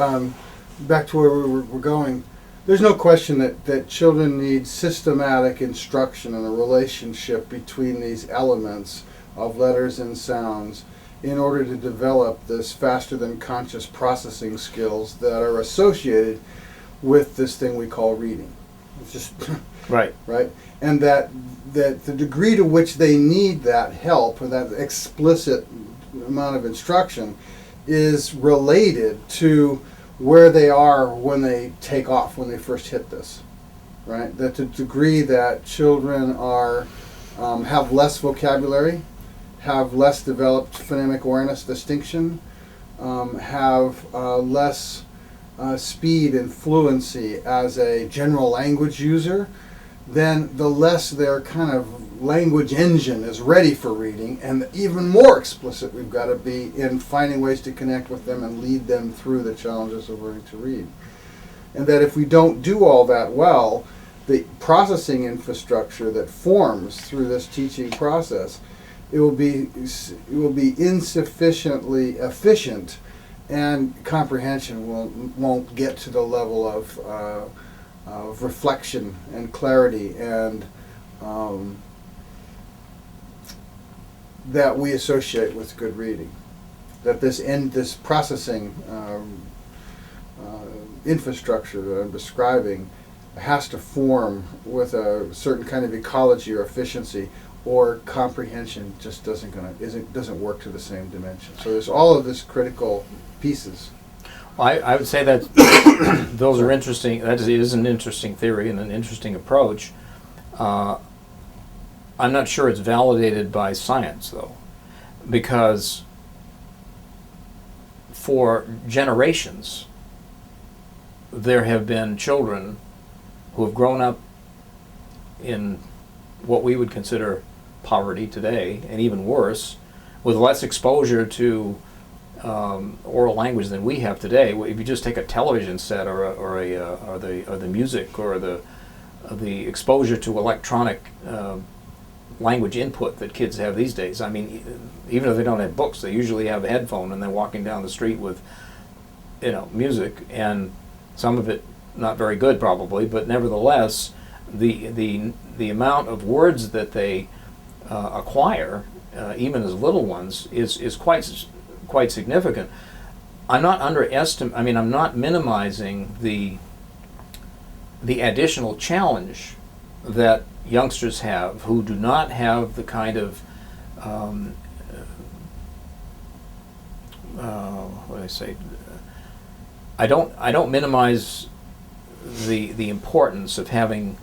back to where we're going, there's no question that children need systematic instruction and a relationship between these elements of letters and sounds in order to develop this faster than conscious processing skills that are associated with this thing we call reading. It's just Right. right, and that the degree to which they need that help or that explicit amount of instruction is related to where they are when they take off, when they first hit this, right? That the degree that children are have less vocabulary, have less developed phonemic awareness distinction, have less speed and fluency as a general language user, then the less their kind of language engine is ready for reading, and even more explicit we've got to be in finding ways to connect with them and lead them through the challenges of learning to read. And that if we don't do all that well, the processing infrastructure that forms through this teaching process, it will be insufficiently efficient, and comprehension won't get to the level of reflection and clarity and that we associate with good reading. That this processing infrastructure that I'm describing has to form with a certain kind of ecology or efficiency, or comprehension just doesn't work to the same dimension. So there's all of this critical pieces. I would say that those are interesting. That is an interesting theory and an interesting approach. I'm not sure it's validated by science, though, because for generations there have been children who have grown up in what we would consider poverty today, and even worse, with less exposure to oral language than we have today. If you just take a television set or the music or the exposure to electronic language input that kids have these days. I mean, even if they don't have books, they usually have a headphone and they're walking down the street with, music, and some of it not very good probably, but nevertheless, the amount of words that they acquire, even as little ones, is quite significant. I'm not minimizing the additional challenge that youngsters have who do not have the kind of what do I say? I don't minimize the importance of having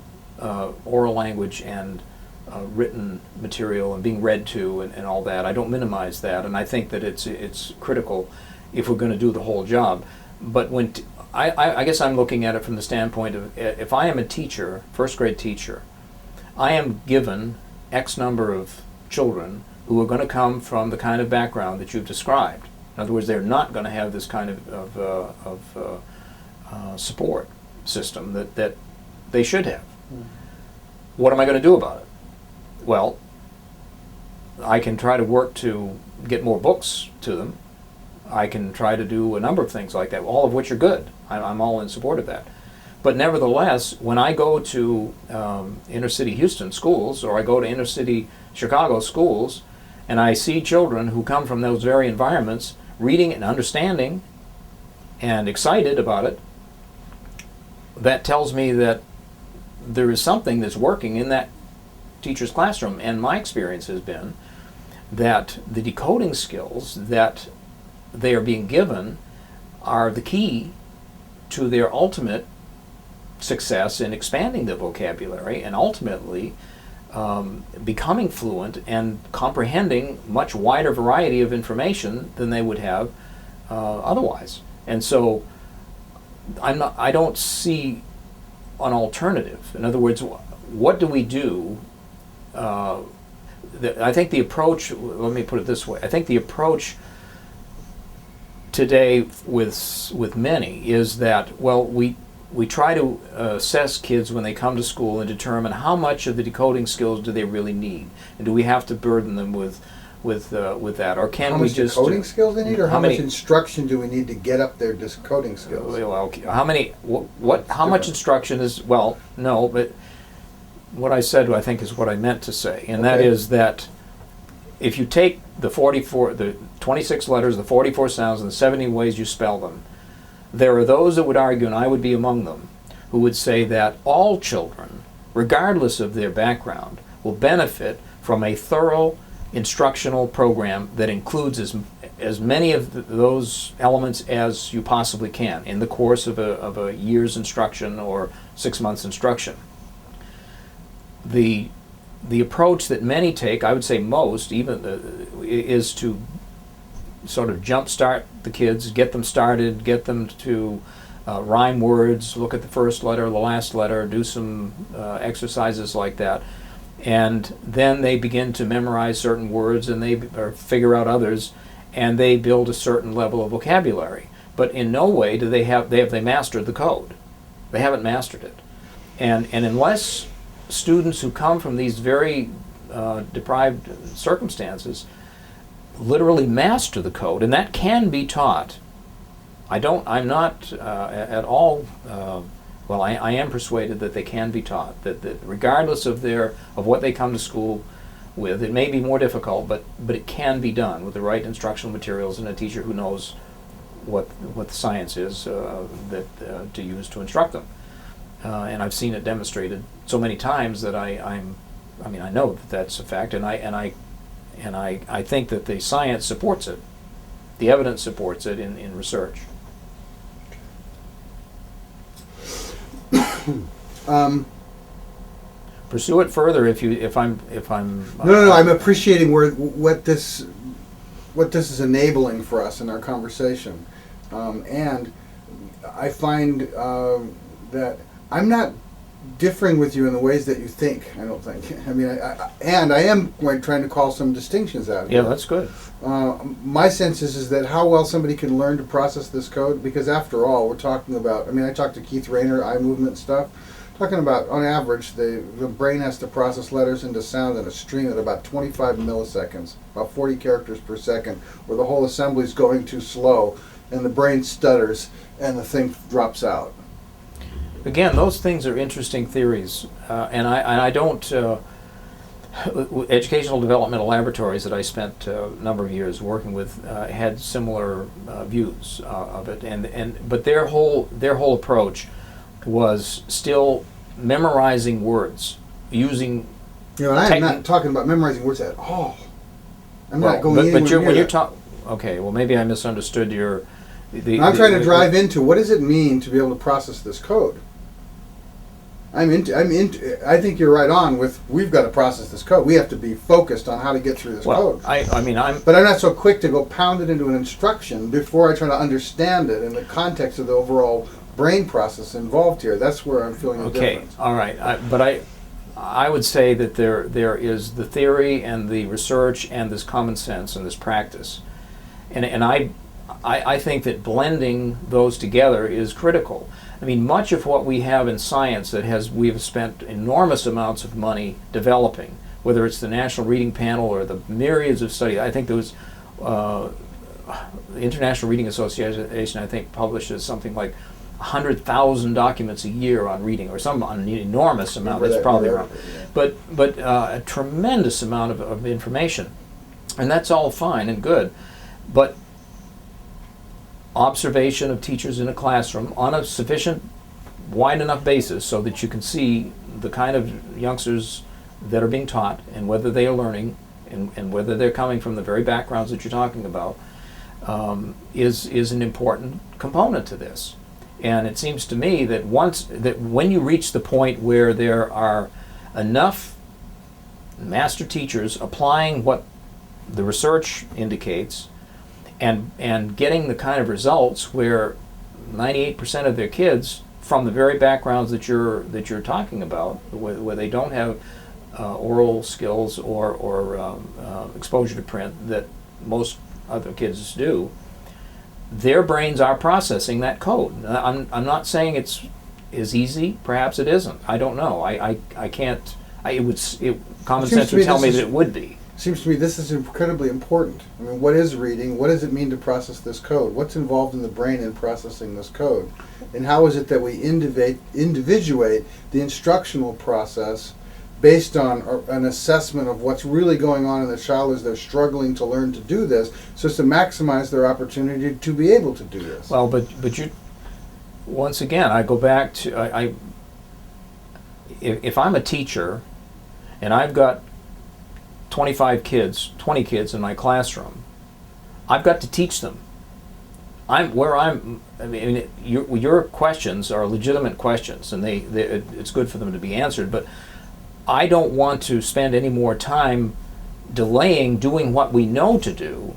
oral language and written material and being read to and all that. I don't minimize that, and I think that it's critical if we're going to do the whole job. But I guess I'm looking at it from the standpoint of, if I am a teacher, first grade teacher, I am given X number of children who are going to come from the kind of background that you've described. In other words, they're not going to have this kind of support system that they should have. What am I going to do about it? Well, I can try to work to get more books to them. I can try to do a number of things like that, all of which are good. I'm all in support of that. But nevertheless, when I go to inner city Houston schools, or I go to inner city Chicago schools, and I see children who come from those very environments reading and understanding and excited about it, that tells me that there is something that's working in that teacher's classroom. And my experience has been that the decoding skills that they are being given are the key to their ultimate success in expanding the vocabulary and ultimately becoming fluent and comprehending much wider variety of information than they would have otherwise. And so I don't see an alternative. In other words, what do we do? I think the approach, let me put it this way, I think the approach today with many is that, well, we try to assess kids when they come to school and determine how much of the decoding skills do they really need, and do we have to burden them with that, or can we just... How much decoding skills they need, or how much many instruction do we need to get up their decoding skills? Well, okay. How much instruction is... Well, no, but what I said, I think, is what I meant to say, and that is that if you take the 26 letters, the 44 sounds, and the 70 ways you spell them, there are those that would argue, and I would be among them, who would say that all children, regardless of their background, will benefit from a thorough instructional program that includes as many of those elements as you possibly can in the course of a year's instruction or 6 months instruction. The approach that many take, I would say most, is to sort of jumpstart the kids, get them started, get them to rhyme words, look at the first letter, the last letter, do some exercises like that, and then they begin to memorize certain words and or figure out others, and they build a certain level of vocabulary. But in no way do have they mastered the code. They haven't mastered it, and unless students who come from these very deprived circumstances literally master the code, and that can be taught. I'm not at all, well, I am persuaded that they can be taught, that regardless of what they come to school with, it may be more difficult, but it can be done with the right instructional materials and a teacher who knows what the science is to use to instruct them. And I've seen it demonstrated so many times that I know that that's a fact, and I think that the science supports it. The evidence supports it in research. Pursue it further if I'm. No. I'm appreciating what this is enabling for us in our conversation, and I find that I'm not differing with you in the ways that you think. I don't think. I mean, I am trying to call some distinctions out here. Yeah, that's good. My sense is that how well somebody can learn to process this code, because after all, we're talking about. I mean, I talked to Keith Rayner, eye movement stuff. Talking about, on average, the brain has to process letters into sound in a stream at about 25 milliseconds, about 40 characters per second, where the whole assembly is going too slow, and the brain stutters, and the thing drops out. Again, those things are interesting theories, and I don't. Educational developmental laboratories that I spent a number of years working with had similar views of it, but their whole approach was still memorizing words using. You know, and I am not talking about memorizing words at all. I'm not going anywhere but near when you're that. Okay, well, maybe I misunderstood your. I'm trying to drive into what does it mean to be able to process this code. I think you're right on with we've got to process this code. We have to be focused on how to get through this code. But I'm not so quick to go pound it into an instruction before I try to understand it in the context of the overall brain process involved here. That's where I'm feeling the difference. All right. I would say that there is the theory and the research and this common sense and this practice, and I think that blending those together is critical. I mean, much of what we have in science we have spent enormous amounts of money developing, whether it's the National Reading Panel or the myriads of studies. I think there was the International Reading Association, I think, publishes something like 100,000 documents a year on reading, or an enormous amount. That's probably wrong, but a tremendous amount of information, and that's all fine and good, but observation of teachers in a classroom on a sufficient wide enough basis so that you can see the kind of youngsters that are being taught and whether they are learning and whether they're coming from the very backgrounds that you're talking about is an important component to this. And it seems to me that when you reach the point where there are enough master teachers applying what the research indicates and getting the kind of results where 98% of their kids from the very backgrounds that you're talking about, where they don't have oral skills or exposure to print that most other kids do, their brains are processing that code. I'm not saying it's as easy. Perhaps it isn't. I don't know. I can't. Common sense would tell me that it would be. Seems to me this is incredibly important. I mean, what is reading? What does it mean to process this code? What's involved in the brain in processing this code? And how is it that we individuate the instructional process based on an assessment of what's really going on in the child as they're struggling to learn to do this, so as to maximize their opportunity to be able to do this? Well, but you, once again, I go back to if I'm a teacher and I've got 20 kids in my classroom, I've got to teach them. Your questions are legitimate questions, and it's good for them to be answered, but I don't want to spend any more time delaying doing what we know to do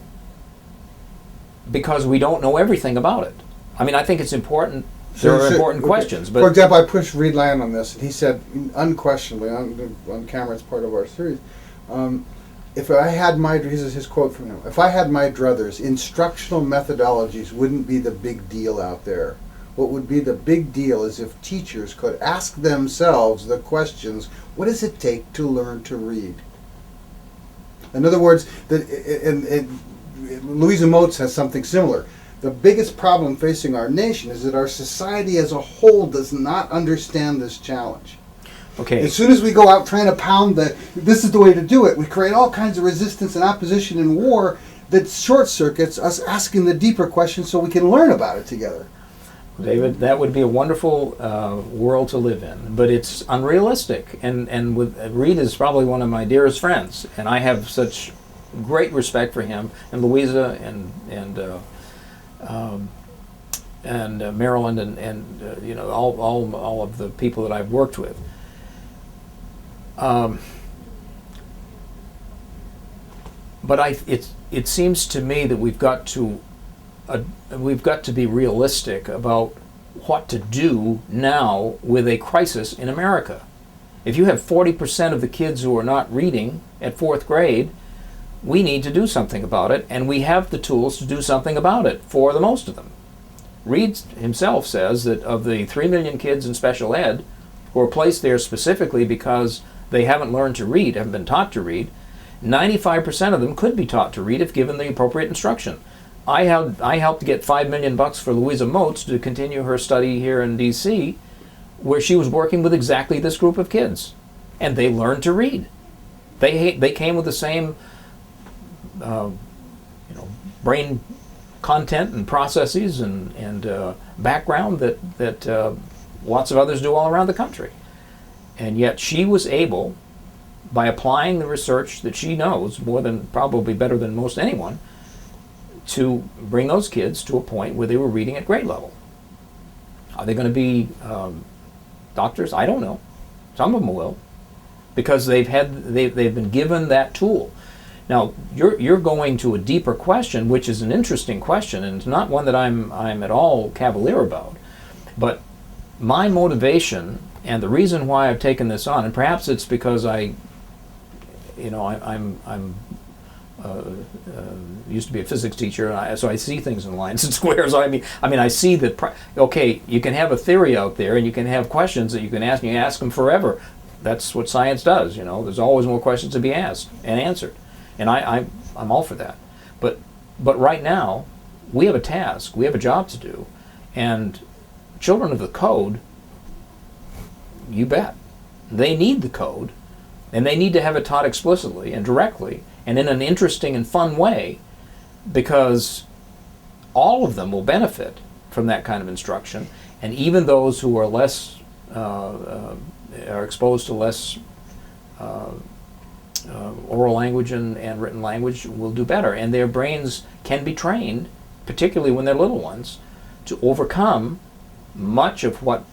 because we don't know everything about it. I mean, I think it's important. There are important questions. But for example, I pushed Reed Land on this, and he said, unquestionably, on camera, it's part of our series, if I had my, this is his quote from him, if I had my druthers, instructional methodologies wouldn't be the big deal out there. What would be the big deal is if teachers could ask themselves the questions, what does it take to learn to read? In other words, Louisa Moats has something similar. The biggest problem facing our nation is that our society as a whole does not understand this challenge. Okay. As soon as we go out trying to pound this is the way to do it, we create all kinds of resistance and opposition and war that short circuits us asking the deeper questions so we can learn about it together. David, that would be a wonderful world to live in, but it's unrealistic. And with Reed is probably one of my dearest friends, and I have such great respect for him and Louisa and Maryland and all of the people that I've worked with. But it seems to me that we've got to be realistic about what to do now with a crisis in America. If you have 40% of the kids who are not reading at 4th grade, we need to do something about it, and we have the tools to do something about it for the most of them. Reed himself says that of the 3 million kids in special ed who are placed there specifically because they haven't learned to read, haven't been taught to read, 95% of them could be taught to read if given the appropriate instruction. I helped get $5 million for Louisa Moats to continue her study here in D.C., where she was working with exactly this group of kids, and they learned to read. They came with the same brain content and processes and background that lots of others do all around the country. And yet she was able, by applying the research that she knows probably better than most anyone, to bring those kids to a point where they were reading at grade level. Are they going to be doctors? I don't know. Some of them will, because they've been given that tool. Now you're going to a deeper question, which is an interesting question, and it's not one that I'm at all cavalier about. But my motivation and the reason why I've taken this on, and perhaps it's because I'm used to be a physics teacher, so I see things in lines and squares. I mean, I see that. Okay, you can have a theory out there, and you can have questions that you can ask, and you ask them forever. That's what science does. There's always more questions to be asked and answered, and I'm all for that. But right now, we have a task, we have a job to do, and children of the code, you bet, they need the code, and they need to have it taught explicitly and directly and in an interesting and fun way, because all of them will benefit from that kind of instruction, and even those who are less are exposed to less oral language and written language will do better. And their brains can be trained, particularly when they're little ones, to overcome much of what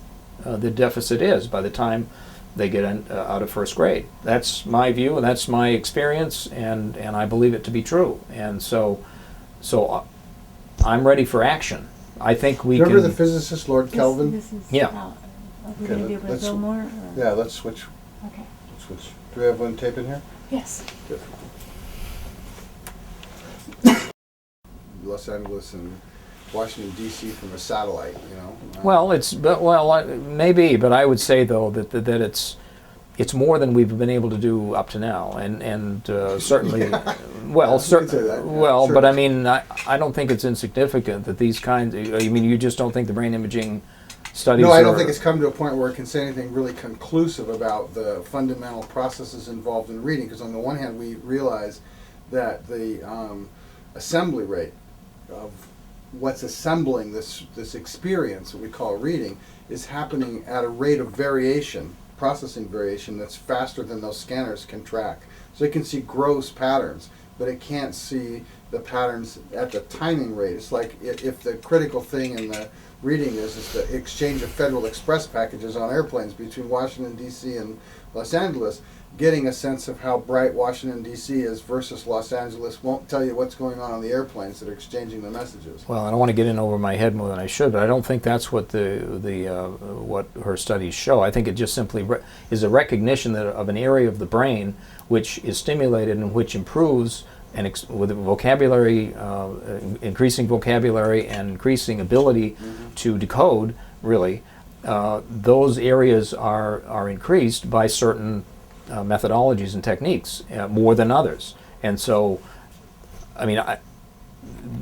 the deficit is by the time they get out of first grade. That's my view, and that's my experience, and I believe it to be true. And so I'm ready for action. I think we Remember can... the physicist Lord Kelvin? This is, Yeah. Are we going to be able to go more? Or? Yeah, let's switch. Okay. Let's switch. Do we have one tape in here? Yes. Good. Los Angeles and Washington D.C. from a satellite, you know. Well, maybe, but I would say though that it's more than we've been able to do up to now, and certainly, well, Sure. but I mean, I don't think it's insignificant that these kinds. I mean, you just don't think the brain imaging studies? No, I don't think it's come to a point where it can say anything really conclusive about the fundamental processes involved in reading. Because on the one hand, we realize that the assembly rate of what's assembling this experience that we call reading is happening at a rate of variation, processing variation, that's faster than those scanners can track. So it can see gross patterns, but it can't see the patterns at the timing rate. It's like if the critical thing in the reading is the exchange of Federal Express packages on airplanes between Washington, D.C. and Los Angeles, getting a sense of how bright Washington, D.C. is versus Los Angeles won't tell you what's going on the airplanes that are exchanging the messages. Well, I don't want to get in over my head more than I should, but I don't think that's what what her studies show. I think it just simply is a recognition of an area of the brain which is stimulated and which improves with vocabulary, increasing vocabulary and increasing ability to decode. Really, those areas are increased by certain methodologies and techniques more than others. And so, I mean,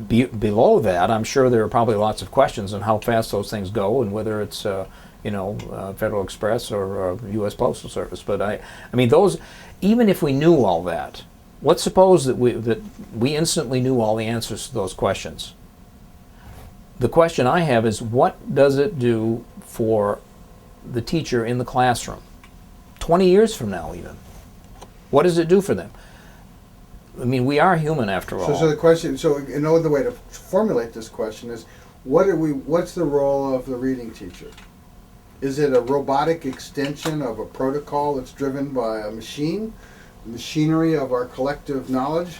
below that, I'm sure there are probably lots of questions on how fast those things go and whether it's Federal Express or U.S. Postal Service. But I mean, those, even if we knew all that, let's suppose that we instantly knew all the answers to those questions. The question I have is, what does it do for the teacher in the classroom 20 years from now even? What does it do for them? I mean, we are human after all. So the question, another way to formulate this question is, what's the role of the reading teacher? Is it a robotic extension of a protocol that's driven by a machine, the machinery of our collective knowledge?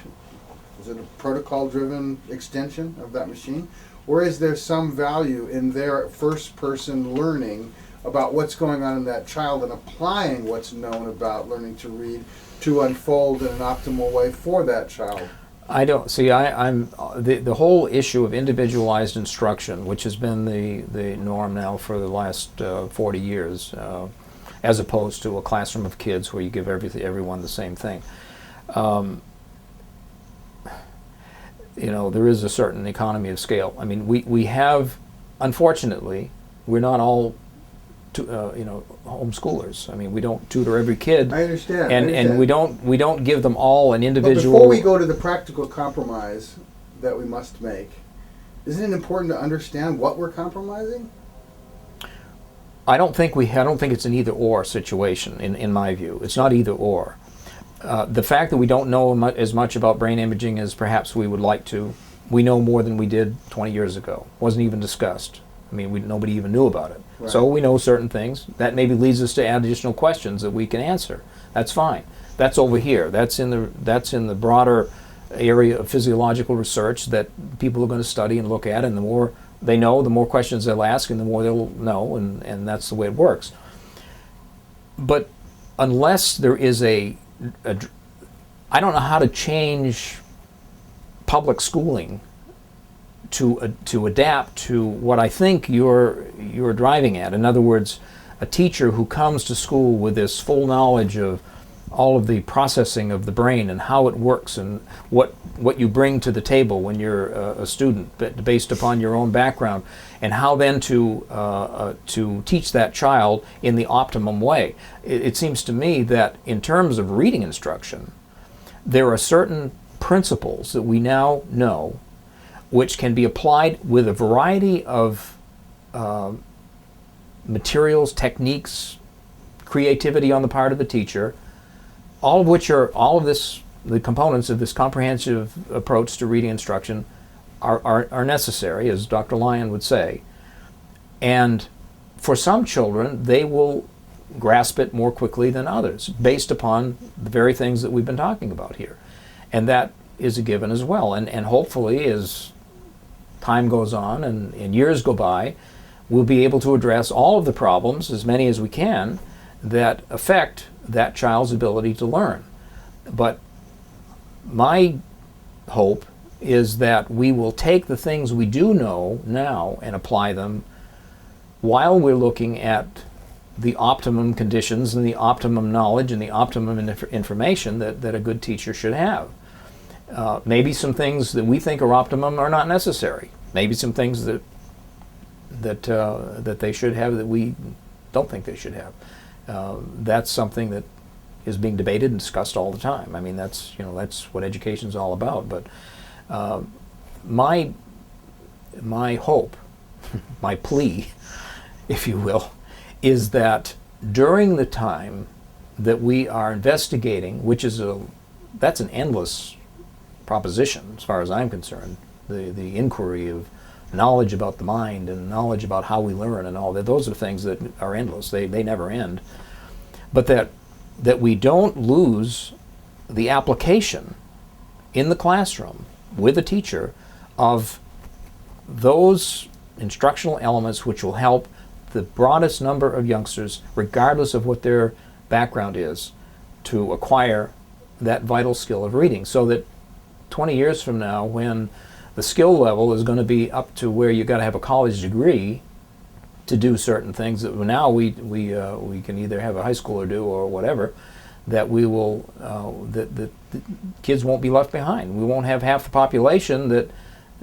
Is it a protocol-driven extension of that machine? Or is there some value in their first-person learning about what's going on in that child and applying what's known about learning to read to unfold in an optimal way for that child? I don't see. I'm the whole issue of individualized instruction, which has been the norm now for the last 40 years, as opposed to a classroom of kids where you give everyone the same thing. There is a certain economy of scale. I mean, we have, unfortunately, we're not all homeschoolers. I mean, we don't tutor every kid. I understand. And we don't give them all an individual. But before we go to the practical compromise that we must make, isn't it important to understand what we're compromising? I don't think it's an either-or situation. In my view, it's not either-or. The fact that we don't know as much about brain imaging as perhaps we would like to, we know more than we did 20 years ago. Wasn't even discussed. I mean, nobody even knew about it. Right. So we know certain things. That maybe leads us to add additional questions that we can answer. That's fine. That's over here. That's in the broader area of physiological research that people are going to study and look at. And the more they know, the more questions they'll ask, and the more they'll know. And that's the way it works. But unless there is I don't know how to change public schooling to adapt to what I think you're driving at. In other words, a teacher who comes to school with this full knowledge of all of the processing of the brain and how it works and what you bring to the table when you're a student based upon your own background, and how then to teach that child in the optimum way. It seems to me that in terms of reading instruction, there are certain principles that we now know which can be applied with a variety of materials, techniques, creativity on the part of the teacher, the components of this comprehensive approach to reading instruction are necessary, as Dr. Lyon would say. And for some children, they will grasp it more quickly than others, based upon the very things that we've been talking about here. And that is a given as well. And hopefully, as time goes on and years go by, we'll be able to address all of the problems, as many as we can, that affect that child's ability to learn. But my hope is that we will take the things we do know now and apply them while we're looking at the optimum conditions and the optimum knowledge and the optimum information that a good teacher should have. Maybe some things that we think are optimum are not necessary. Maybe some things that they should have that we don't think they should have. That's something that is being debated and discussed all the time. I mean, that's what education's all about. But my hope, my plea, if you will, is that during the time that we are investigating, which is that's an endless proposition as far as I'm concerned, the inquiry of knowledge about the mind and knowledge about how we learn and all that, those are things that are endless. They never end. But that we don't lose the application in the classroom with a teacher of those instructional elements which will help the broadest number of youngsters, regardless of what their background is, to acquire that vital skill of reading, so that 20 years from now, when the skill level is going to be up to where you've got to have a college degree to do certain things that now we can either have a high schooler do or whatever, that we will that kids won't be left behind. We won't have half the population that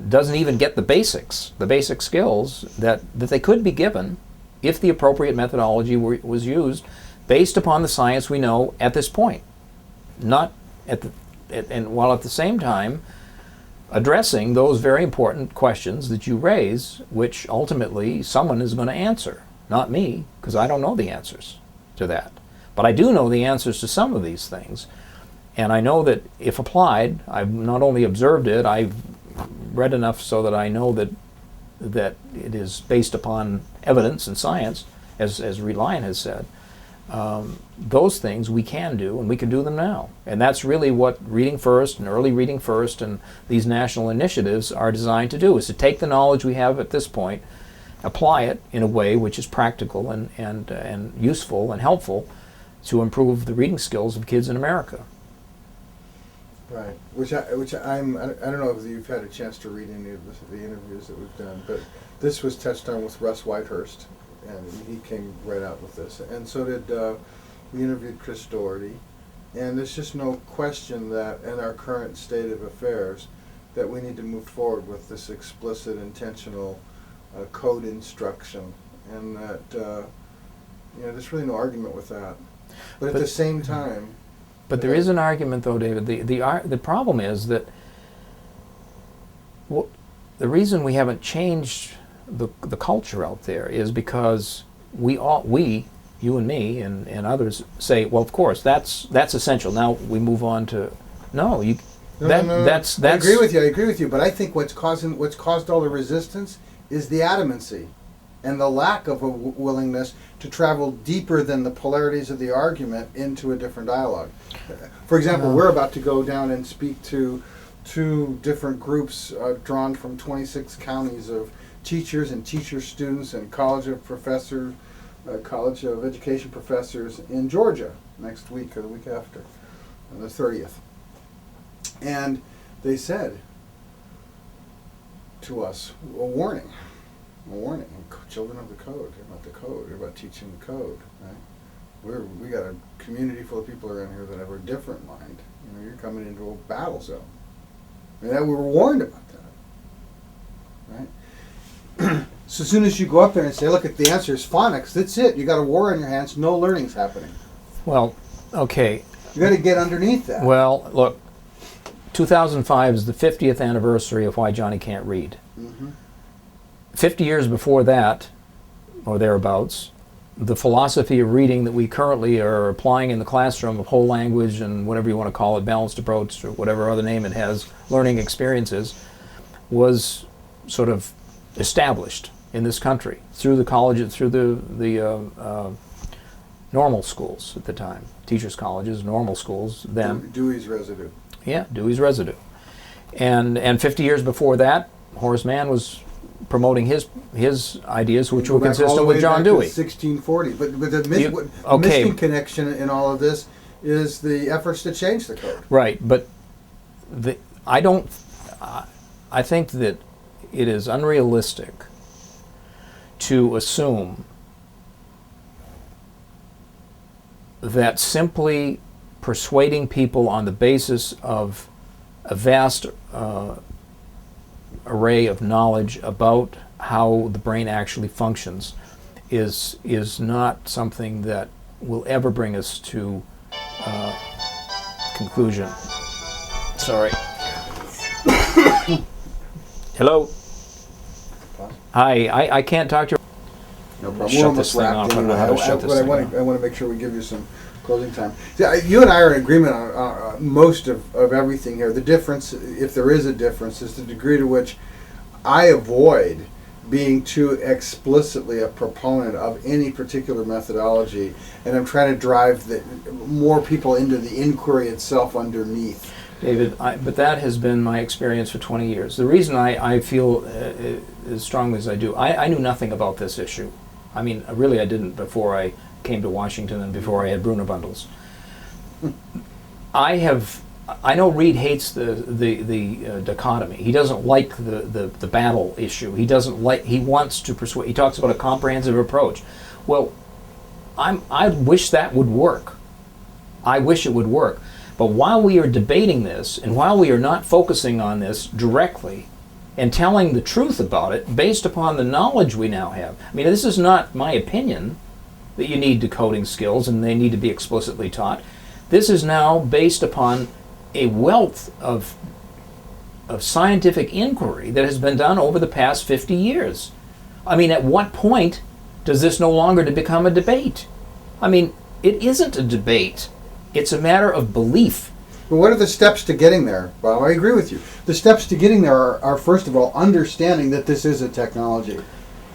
doesn't even get the basic skills that they could be given if the appropriate methodology was used based upon the science we know at this point. And while at the same time addressing those very important questions that you raise, which ultimately someone is going to answer, not me, because I don't know the answers to that. But I do know the answers to some of these things. And I know that if applied, I've not only observed it, I've read enough so that I know that it is based upon evidence and science, as Lyon has said. Those things we can do, and we can do them now. And that's really what Reading First and Early Reading First and these national initiatives are designed to do, is to take the knowledge we have at this point, apply it in a way which is practical and useful and helpful to improve the reading skills of kids in America. Right. I don't know if you've had a chance to read any of the interviews that we've done, but this was touched on with Russ Whitehurst, and he came right out with this. And so did, we interviewed Chris Doherty, and there's just no question that in our current state of affairs that we need to move forward with this explicit, intentional code instruction, and that, there's really no argument with that. But at the same time... But there is an argument, though, David. The problem is that the reason we haven't changed the culture out there is because we, you and me and others, say, well, of course, that's essential. Now we move on to no. That's. I agree with you. But I think what's caused all the resistance is the adamancy and the lack of a willingness to travel deeper than the polarities of the argument into a different dialogue. For example, we're about to go down and speak to 2 different groups drawn from 26 counties of teachers and teacher students and College of Education professors in Georgia next week or the week after, on the 30th. And they said to us, a warning, children of the code, they're about the code, they're about teaching the code, right? We got a community full of people around here that have a different mind. You're coming into a battle zone. And we were warned about that, right? So as soon as you go up there and say, look, the answer is phonics, that's it. You got a war on your hands, no learning's happening. Well, okay. You got to get underneath that. Well, look, 2005 is the 50th anniversary of Why Johnny Can't Read. 50 years before that, or thereabouts, the philosophy of reading that we currently are applying in the classroom of whole language and whatever you want to call it, balanced approach or whatever other name it has, learning experiences, was sort of established in this country through the college, through the normal schools at the time, teachers' colleges, normal schools. Then Dewey's residue. Yeah, Dewey's residue, and 50 years before that, Horace Mann was promoting his ideas, which were consistent with John Dewey. 1640, but the missing connection in all of this is the efforts to change the code. Right, but I think that it is unrealistic to assume that simply persuading people on the basis of a vast array of knowledge about how the brain actually functions is not something that will ever bring us to conclusion. Sorry. Hello. Hi. I can't talk to you. No problem. Shut this thing off. I want to make sure we give you some closing time. See, you and I are in agreement on most of everything here. The difference, if there is a difference, is the degree to which I avoid being too explicitly a proponent of any particular methodology, and I'm trying to drive more people into the inquiry itself underneath. David, but that has been my experience for 20 years. The reason I feel as strongly as I do, I knew nothing about this issue. I mean, really I didn't before I came to Washington and before I had Bruner bundles. I know Reed hates the dichotomy. He doesn't like the battle issue. He wants to persuade. He talks about a comprehensive approach. Well, I wish that would work. I wish it would work. But while we are debating this, and while we are not focusing on this directly and telling the truth about it based upon the knowledge we now have, I mean, this is not my opinion that you need decoding skills and they need to be explicitly taught. This is now based upon a wealth of scientific inquiry that has been done over the past 50 years. I mean, at what point does this no longer become a debate? I mean, it isn't a debate. It's a matter of belief. But what are the steps to getting there, Bob? I agree with you. The steps to getting there are first of all, understanding that this is a technology,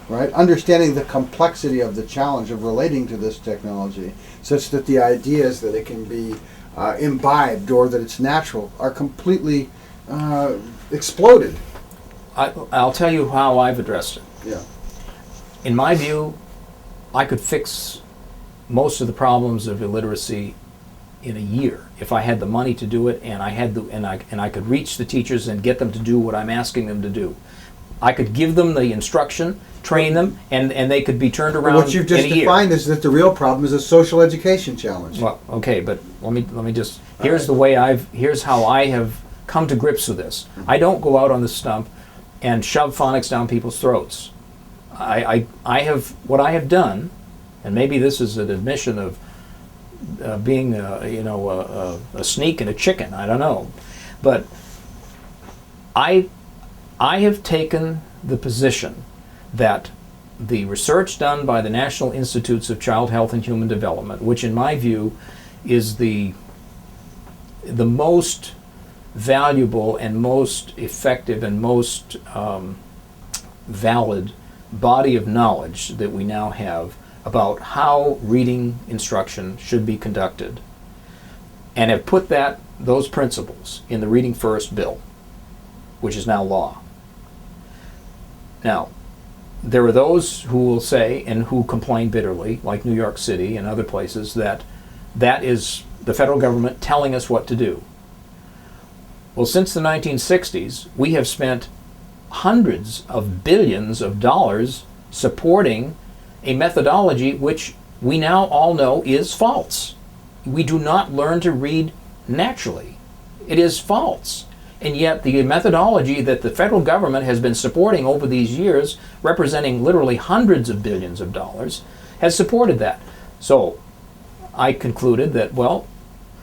right? Understanding the complexity of the challenge of relating to this technology, such that the ideas that it can be imbibed or that it's natural are completely exploded. I'll tell you how I've addressed it. Yeah. In my view, I could fix most of the problems of illiteracy in a year if I had the money to do it, and I could reach the teachers and get them to do what I'm asking them to do. I could give them the instruction, train them, and they could be turned around in a year. What you've just defined is that the real problem is a social education challenge. Well, okay, but let me just here's how I have come to grips with this. I don't go out on the stump and shove phonics down people's throats. I have done, and maybe this is an admission of being a sneak and a chicken. I don't know, but I have taken the position that the research done by the National Institutes of Child Health and Human Development, which in my view is the most valuable and most effective and most valid body of knowledge that we now have about how reading instruction should be conducted, and have put those principles in the Reading First bill, which is now law. Now, there are those who will say, and who complain bitterly, like New York City and other places, that is the federal government telling us what to do. Well, since the 1960s, we have spent hundreds of billions of dollars supporting a methodology which we now all know is false. We do not learn to read naturally. It is false. And yet the methodology that the federal government has been supporting over these years, representing literally hundreds of billions of dollars, has supported that. So I concluded that, well,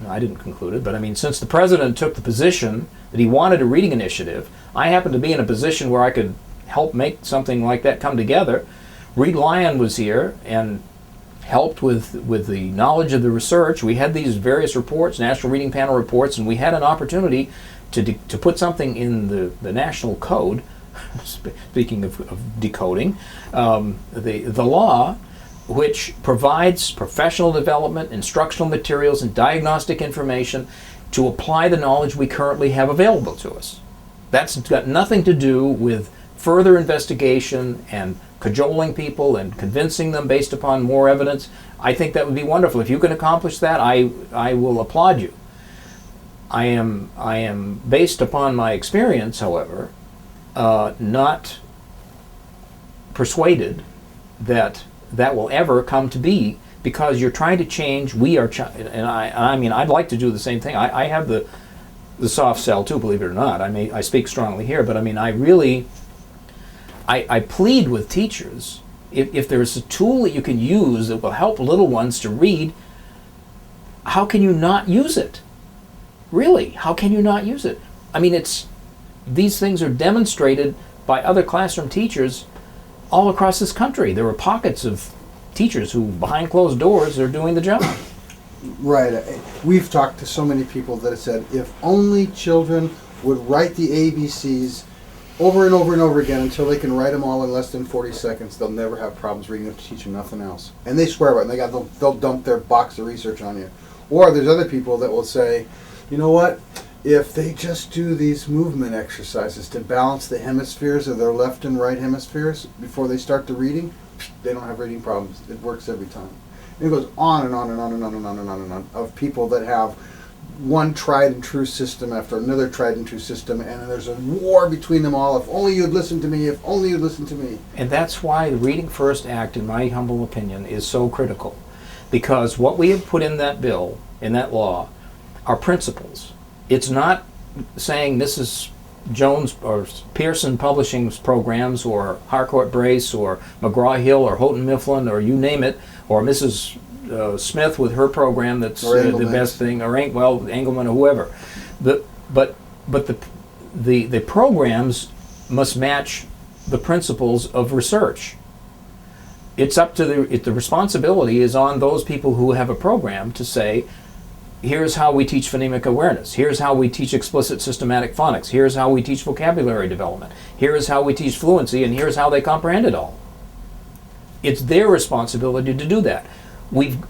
I didn't conclude it, but I mean, since the president took the position that he wanted a reading initiative, I happened to be in a position where I could help make something like that come together. Reed Lyon was here, and helped with the knowledge of the research. We had these various reports, National Reading Panel reports, and we had an opportunity to put something in the national code, speaking of decoding, the law, which provides professional development, instructional materials, and diagnostic information to apply the knowledge we currently have available to us. That's got nothing to do with further investigation and cajoling people and convincing them based upon more evidence. I think that would be wonderful. If you can accomplish that, I will applaud you. I am based upon my experience, however, not persuaded that that will ever come to be, because you're trying to change. And I mean, I'd like to do the same thing. I have the soft sell too, believe it or not. I speak strongly here, but I mean, I plead with teachers, if there's a tool that you can use that will help little ones to read, how can you not use it? Really, how can you not use it? I mean, these things are demonstrated by other classroom teachers all across this country. There are pockets of teachers who, behind closed doors, are doing the job. Right. We've talked to so many people that have said, if only children would write the ABCs over and over and over again until they can write them all in less than 40 seconds, they'll never have problems reading them to teach them nothing else. And they swear by it. And they'll dump their box of research on you. Or there's other people that will say, you know what? If they just do these movement exercises to balance the hemispheres of their left and right hemispheres before they start the reading, they don't have reading problems. It works every time. And it goes on and on and on and on and on and on and on of people that have one tried and true system after another tried and true system, and there's a war between them all. If only you'd listen to me, if only you'd listen to me. And that's why the Reading First Act, in my humble opinion, is so critical. Because what we have put in that bill, in that law, are principles. It's not saying Mrs. Jones or Pearson Publishing's programs, or Harcourt Brace, or McGraw-Hill, or Houghton Mifflin, or you name it, or Mrs. Smith with her program that's the best thing, or Engelman, or whoever. But the programs must match the principles of research. It's up to the responsibility is on those people who have a program to say, here's how we teach phonemic awareness. Here's how we teach explicit systematic phonics. Here's how we teach vocabulary development. Here's how we teach fluency, and here's how they comprehend it all. It's their responsibility to do that. And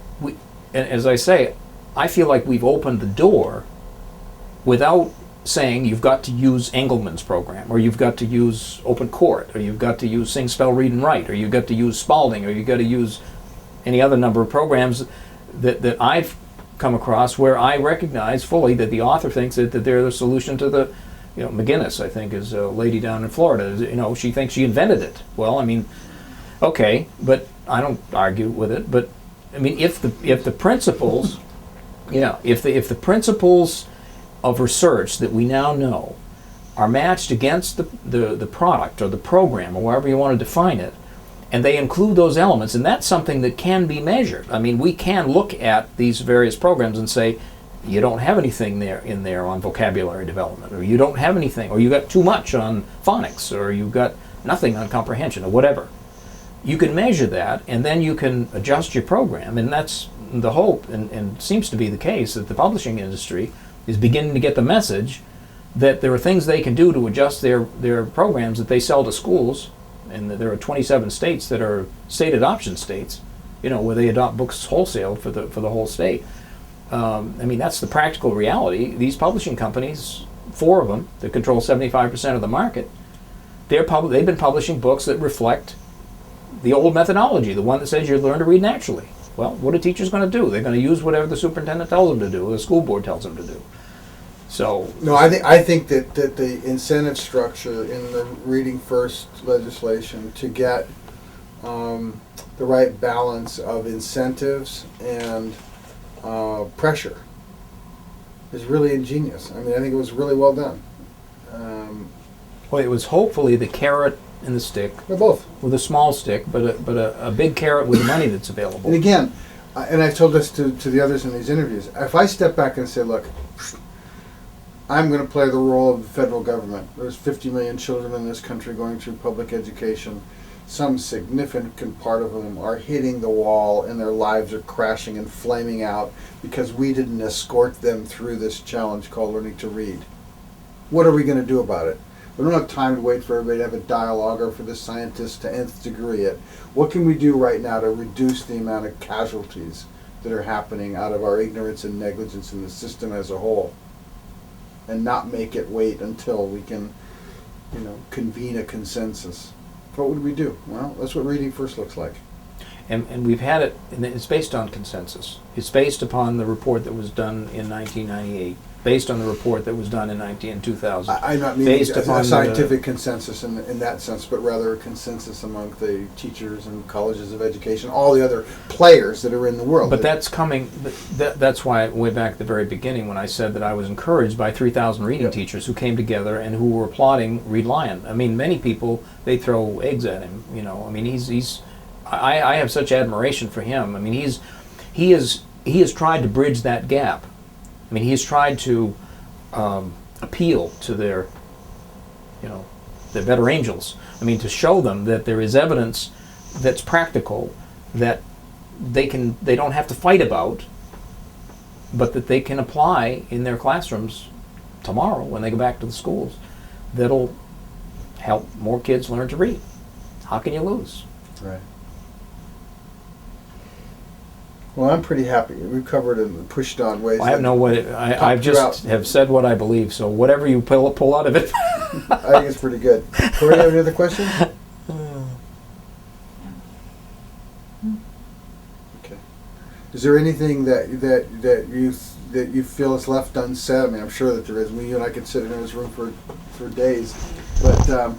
as I say, I feel like we've opened the door without saying you've got to use Engelman's program, or you've got to use Open Court, or you've got to use Sing, Spell, Read, and Write, or you've got to use Spalding, or you've got to use any other number of programs that I've come across where I recognize fully that the author thinks that they're the solution to the, McGinnis, I think, is a lady down in Florida. She thinks she invented it. Well, I mean, okay, but I don't argue with it. But I mean, if the principles, if the principles of research that we now know are matched against the product or the program, or however you want to define it, and they include those elements, and that's something that can be measured. I mean, we can look at these various programs and say, you don't have anything in there on vocabulary development, or you don't have anything, or you got too much on phonics, or you got nothing on comprehension, or whatever. You can measure that, and then you can adjust your program, and that's the hope, and seems to be the case, that the publishing industry is beginning to get the message that there are things they can do to adjust their programs that they sell to schools. And there are 27 states that are state adoption states, where they adopt books wholesale for the whole state. I mean, that's the practical reality. These publishing companies, 4 of them, that control 75% of the market, they've been publishing books that reflect the old methodology, the one that says you learn to read naturally. Well, what are teachers going to do? They're going to use whatever the superintendent tells them to do, or the school board tells them to do. So no, I think that the incentive structure in the Reading First legislation to get the right balance of incentives and pressure is really ingenious. I mean, I think it was really well done. Well, it was hopefully the carrot and the stick. They're both. With a small stick, but a big carrot with the money that's available. And again, and I've told this to the others in these interviews, if I step back and say, look, I'm going to play the role of the federal government. There's 50 million children in this country going through public education. some significant part of them are hitting the wall and their lives are crashing and flaming out because we didn't escort them through this challenge called learning to read. What are we going to do about it? We don't have time to wait for everybody to have a dialogue or for the scientists to nth degree it. What can we do right now to reduce the amount of casualties that are happening out of our ignorance and negligence in the system as a whole, and not make it wait until we can, convene a consensus? What would we do? Well, that's what Reading First looks like. And we've had it, and it's based on consensus. It's based upon the report that was done in 1998, based on the report that was done in 2000. I'm not meaning based a upon scientific consensus in that sense, but rather a consensus among the teachers and colleges of education, all the other players that are in the world. But that's coming, that's why way back at the very beginning when I said that I was encouraged by 3,000 reading teachers who came together and who were applauding Reed Lyon. I mean, many people, they throw eggs at him, I mean, I have such admiration for him. I mean, he has tried to bridge that gap. I mean, he's tried to appeal to their better angels. I mean, to show them that there is evidence that's practical, that they don't have to fight about, but that they can apply in their classrooms tomorrow when they go back to the schools. That'll help more kids learn to read. How can you lose? Right. Well, I'm pretty happy. We've covered and pushed on ways. I have just have said what I believe. So whatever you pull out of it, I think it's pretty good. Cori, you have any other questions? Okay. Is there anything that you feel is left unsaid? I mean, I'm sure that there is. You and I could sit in this room for days, but.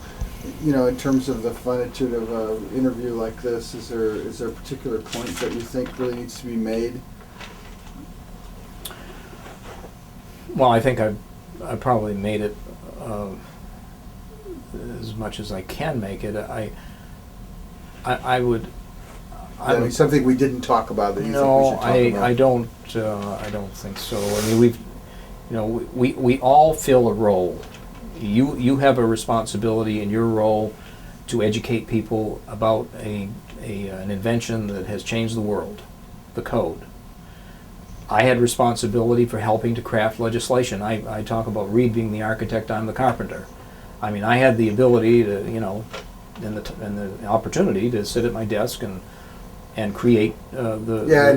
In terms of the finitude of an interview like this, is there a particular point that you think really needs to be made? Well, I think I probably made it as much as I can make it. I would. I mean, something we didn't talk about that you think we should talk about? I don't think so. I mean, we all fill a role. You have a responsibility in your role to educate people about an invention that has changed the world, the code. I had responsibility for helping to craft legislation. I talk about Reed being the architect, I'm the carpenter. I mean, I had the ability to, and the opportunity to sit at my desk and create and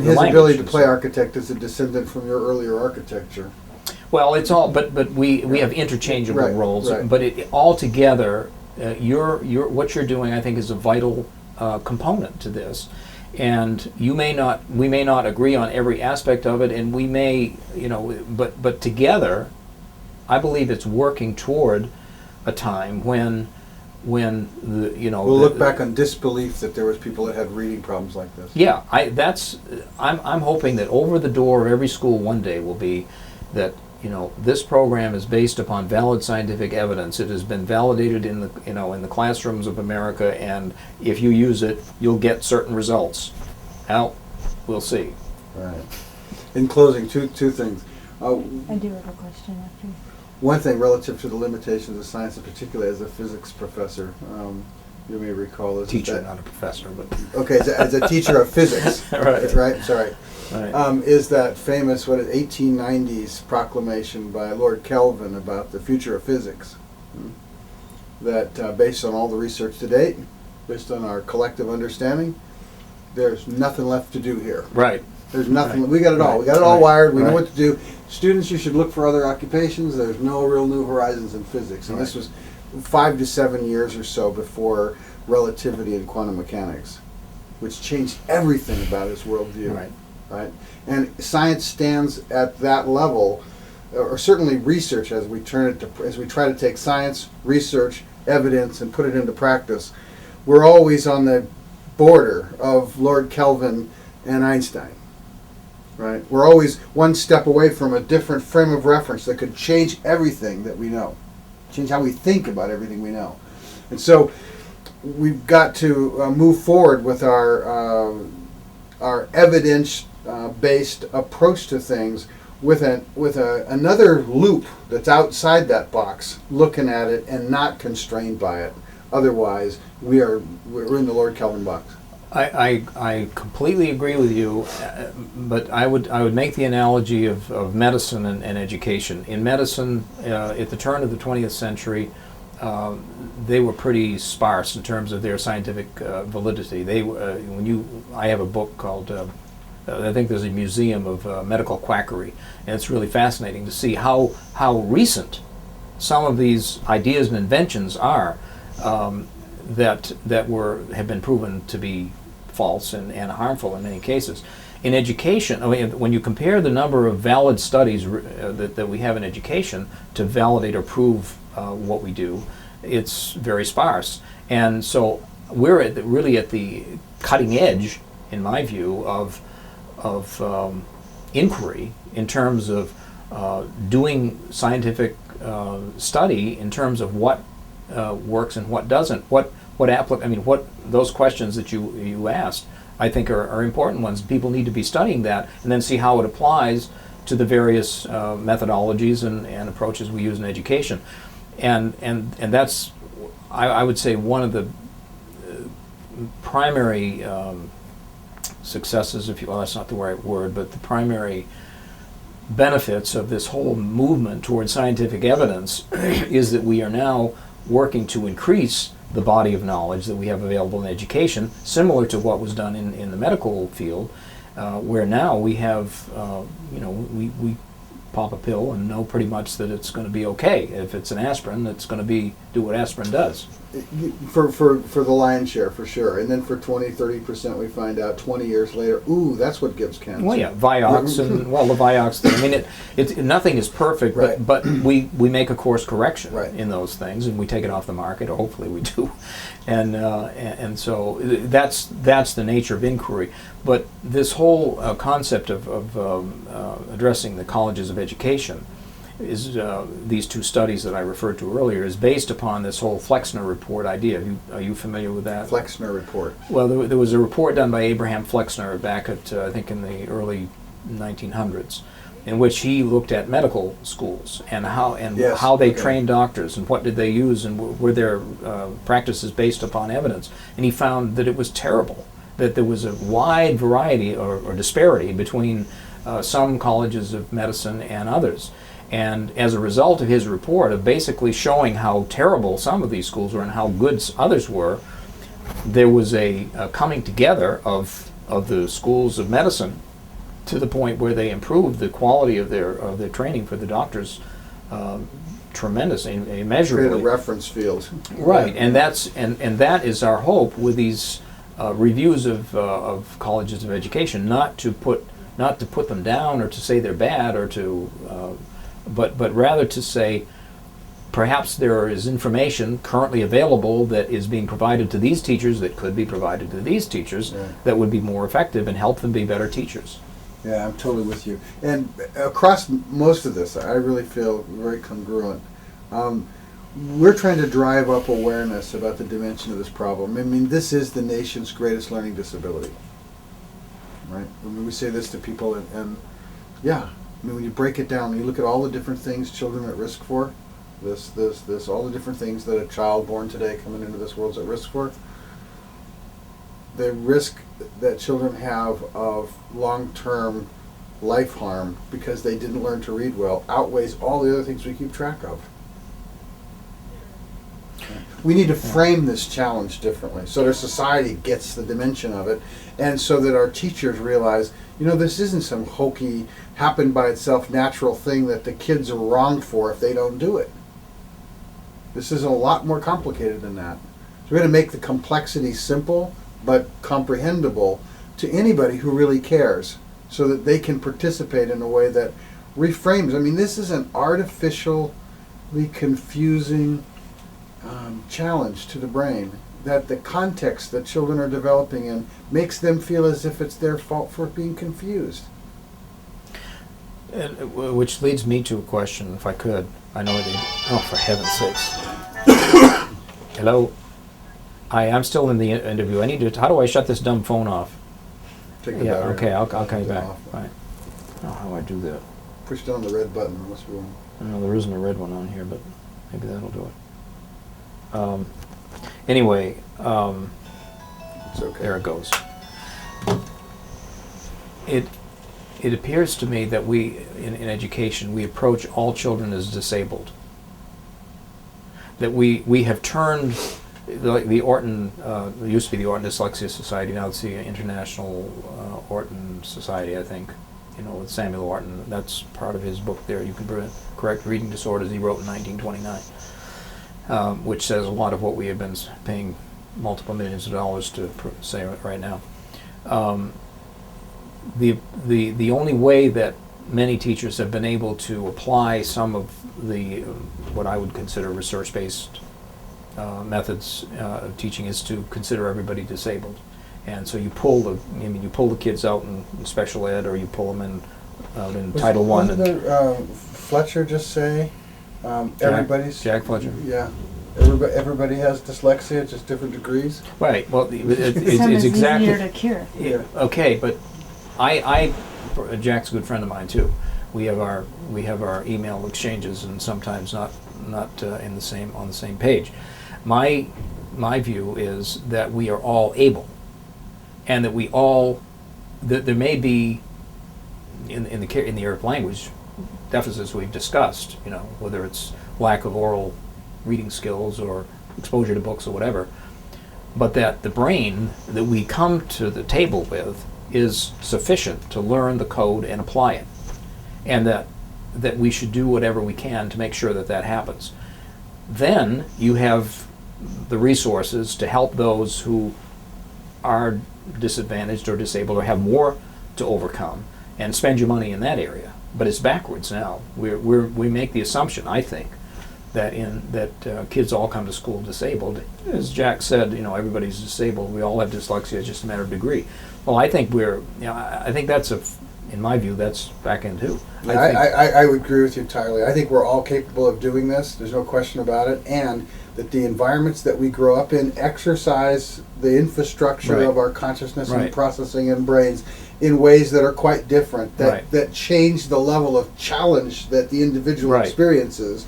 his ability to play architect is a descendant from your earlier architecture. Well, it's all, but we have interchangeable roles. Right. But all together, what you're doing, I think, is a vital component to this. And we may not agree on every aspect of it, and we may, but together, I believe it's working toward a time when we'll look back on disbelief that there was people that had reading problems like this. Yeah, I'm hoping that over the door of every school one day will be that. This program is based upon valid scientific evidence. It has been validated in the classrooms of America, and if you use it, you'll get certain results. Well, we'll see. Right. In closing, two things. I do have a question after. One thing relative to the limitations of science, and particularly as a physics professor, you may recall this. Teacher, not a professor, but okay, as a teacher of physics, right? Sorry. Right. Is that famous 1890s proclamation by Lord Kelvin about the future of physics? That based on all the research to date, based on our collective understanding, there's nothing left to do here. Right. There's nothing. Right. We got it all. We got it all wired. We know Right. what to do. Students, you should look for other occupations. There's no real new horizons in physics. And this was 5 to 7 years or so before relativity and quantum mechanics, which changed everything about his worldview. Right? And science stands at that level, or certainly research, as we try to take science, research, evidence, and put it into practice. We're always on the border of Lord Kelvin and Einstein. Right? We're always one step away from a different frame of reference that could change everything that we know, change how we think about everything we know. And so we've got to move forward with our evidence-based approach to things with another loop that's outside that box, looking at it and not constrained by it, Otherwise, we're in the Lord Kelvin box. I completely agree with you, but I would make the analogy of medicine and education. In medicine, at the turn of the 20th century, they were pretty sparse in terms of their scientific validity. I have a book called, I think there's a museum of medical quackery, and it's really fascinating to see how recent some of these ideas and inventions are that have been proven to be false and harmful in many cases. In education, I mean, when you compare the number of valid studies that we have in education to validate or prove what we do, it's very sparse. And so we're really at the cutting edge, in my view, of inquiry in terms of doing scientific study in terms of what works and what doesn't. What those questions that you asked, I think are important ones. People need to be studying that and then see how it applies to the various methodologies and approaches we use in education. And that's, I would say, one of the primary successes, well, that's not the right word, but the primary benefits of this whole movement towards scientific evidence is that we are now working to increase the body of knowledge that we have available in education, similar to what was done in the medical field, where now we have, we pop a pill and know pretty much that it's going to be okay. If it's an aspirin, it's going to do what aspirin does. For the lion's share, for sure. And then for 20-30%, we find out 20 years later, ooh, that's what gives cancer. Well, yeah, Vioxx and the Vioxx thing. I mean, nothing is perfect, right. but we make a course correction right. in those things, and we take it off the market, or hopefully we do. And so that's the nature of inquiry. But this whole concept of addressing the colleges of education is these two studies that I referred to earlier is based upon this whole Flexner report idea. Are you familiar with that? Flexner report. Well, there was a report done by Abraham Flexner back at I think in the early 1900s, in which he looked at medical schools and how they trained doctors and what did they use and were their practices based upon evidence. And he found that it was terrible, that there was a wide variety or disparity between some colleges of medicine and others. And as a result of his report of basically showing how terrible some of these schools were and how good others were, there was a coming together of the schools of medicine to the point where they improved the quality of their training for the doctors tremendously, immeasurably. Create a reference field. Right, and that is our hope with these reviews of colleges of education, not to put them down or to say they're bad or to but rather to say perhaps there is information currently available that is being provided to these teachers that could be provided to these teachers that would be more effective and help them be better teachers. Yeah, I'm totally with you. And across most of this, I really feel very congruent. We're trying to drive up awareness about the dimension of this problem. I mean, this is the nation's greatest learning disability, right? I mean, we say this to people, and yeah, I mean, when you break it down, when you look at all the different things children are at risk for, this, all the different things that a child born today coming into this world is at risk for, the risk that children have of long-term life harm because they didn't learn to read well outweighs all the other things we keep track of. We need to frame this challenge differently so that our society gets the dimension of it, and so that our teachers realize, this isn't some hokey, happen by itself natural thing that the kids are wronged for if they don't do it. This is a lot more complicated than that. So we're going to make the complexity simple but comprehensible to anybody who really cares, so that they can participate in a way that reframes. I mean, this is an artificially confusing challenge to the brain, that the context that children are developing in makes them feel as if it's their fault for being confused. Which leads me to a question, if I could. I know they... Oh, for heaven's sakes. Hello? I'm still in the interview. I need to... How do I shut this dumb phone off? Take the battery. Okay, I'll call you back. Right. Oh, how do I do that? Push down the red button. There must be one. I know there isn't a red one on here, but maybe that'll do it. Anyway, It's okay. there it goes. It appears to me that we, in education, we approach all children as disabled. That we have turned the Orton, it used to be the Orton Dyslexia Society, now it's the International Orton Society, I think, with Samuel Orton. That's part of his book there, You Can Correct Reading Disorders, he wrote in 1929, which says a lot of what we have been paying multiple millions of dollars to say right now. The only way that many teachers have been able to apply some of the what I would consider research-based methods of teaching is to consider everybody disabled, and so you pull the kids out in special ed, or you pull them in Title I. Wasn't there, Fletcher just say everybody's Jack Fletcher. Yeah, everybody has dyslexia, just different degrees. Right. Well, Some it's is exactly easier to cure. Yeah. okay, but Jack's a good friend of mine too. We have our email exchanges, and sometimes not on the same page. My view is that we are all able, and that that there may be in the area of language deficits we've discussed. Whether it's lack of oral reading skills or exposure to books or whatever, but that the brain that we come to the table with is sufficient to learn the code and apply it, and that we should do whatever we can to make sure that happens. Then you have the resources to help those who are disadvantaged or disabled or have more to overcome, and spend your money in that area. But it's backwards now. We make the assumption, I think, that kids all come to school disabled. As Jack said, everybody's disabled. We all have dyslexia. It's just a matter of degree. Well, I think I think that's in my view, that's back in too. I would agree with you entirely. I think we're all capable of doing this. There's no question about it, and that the environments that we grow up in exercise the infrastructure Right. of our consciousness Right. and processing and brains in ways that are quite different, that change the level of challenge that the individual Right. experiences,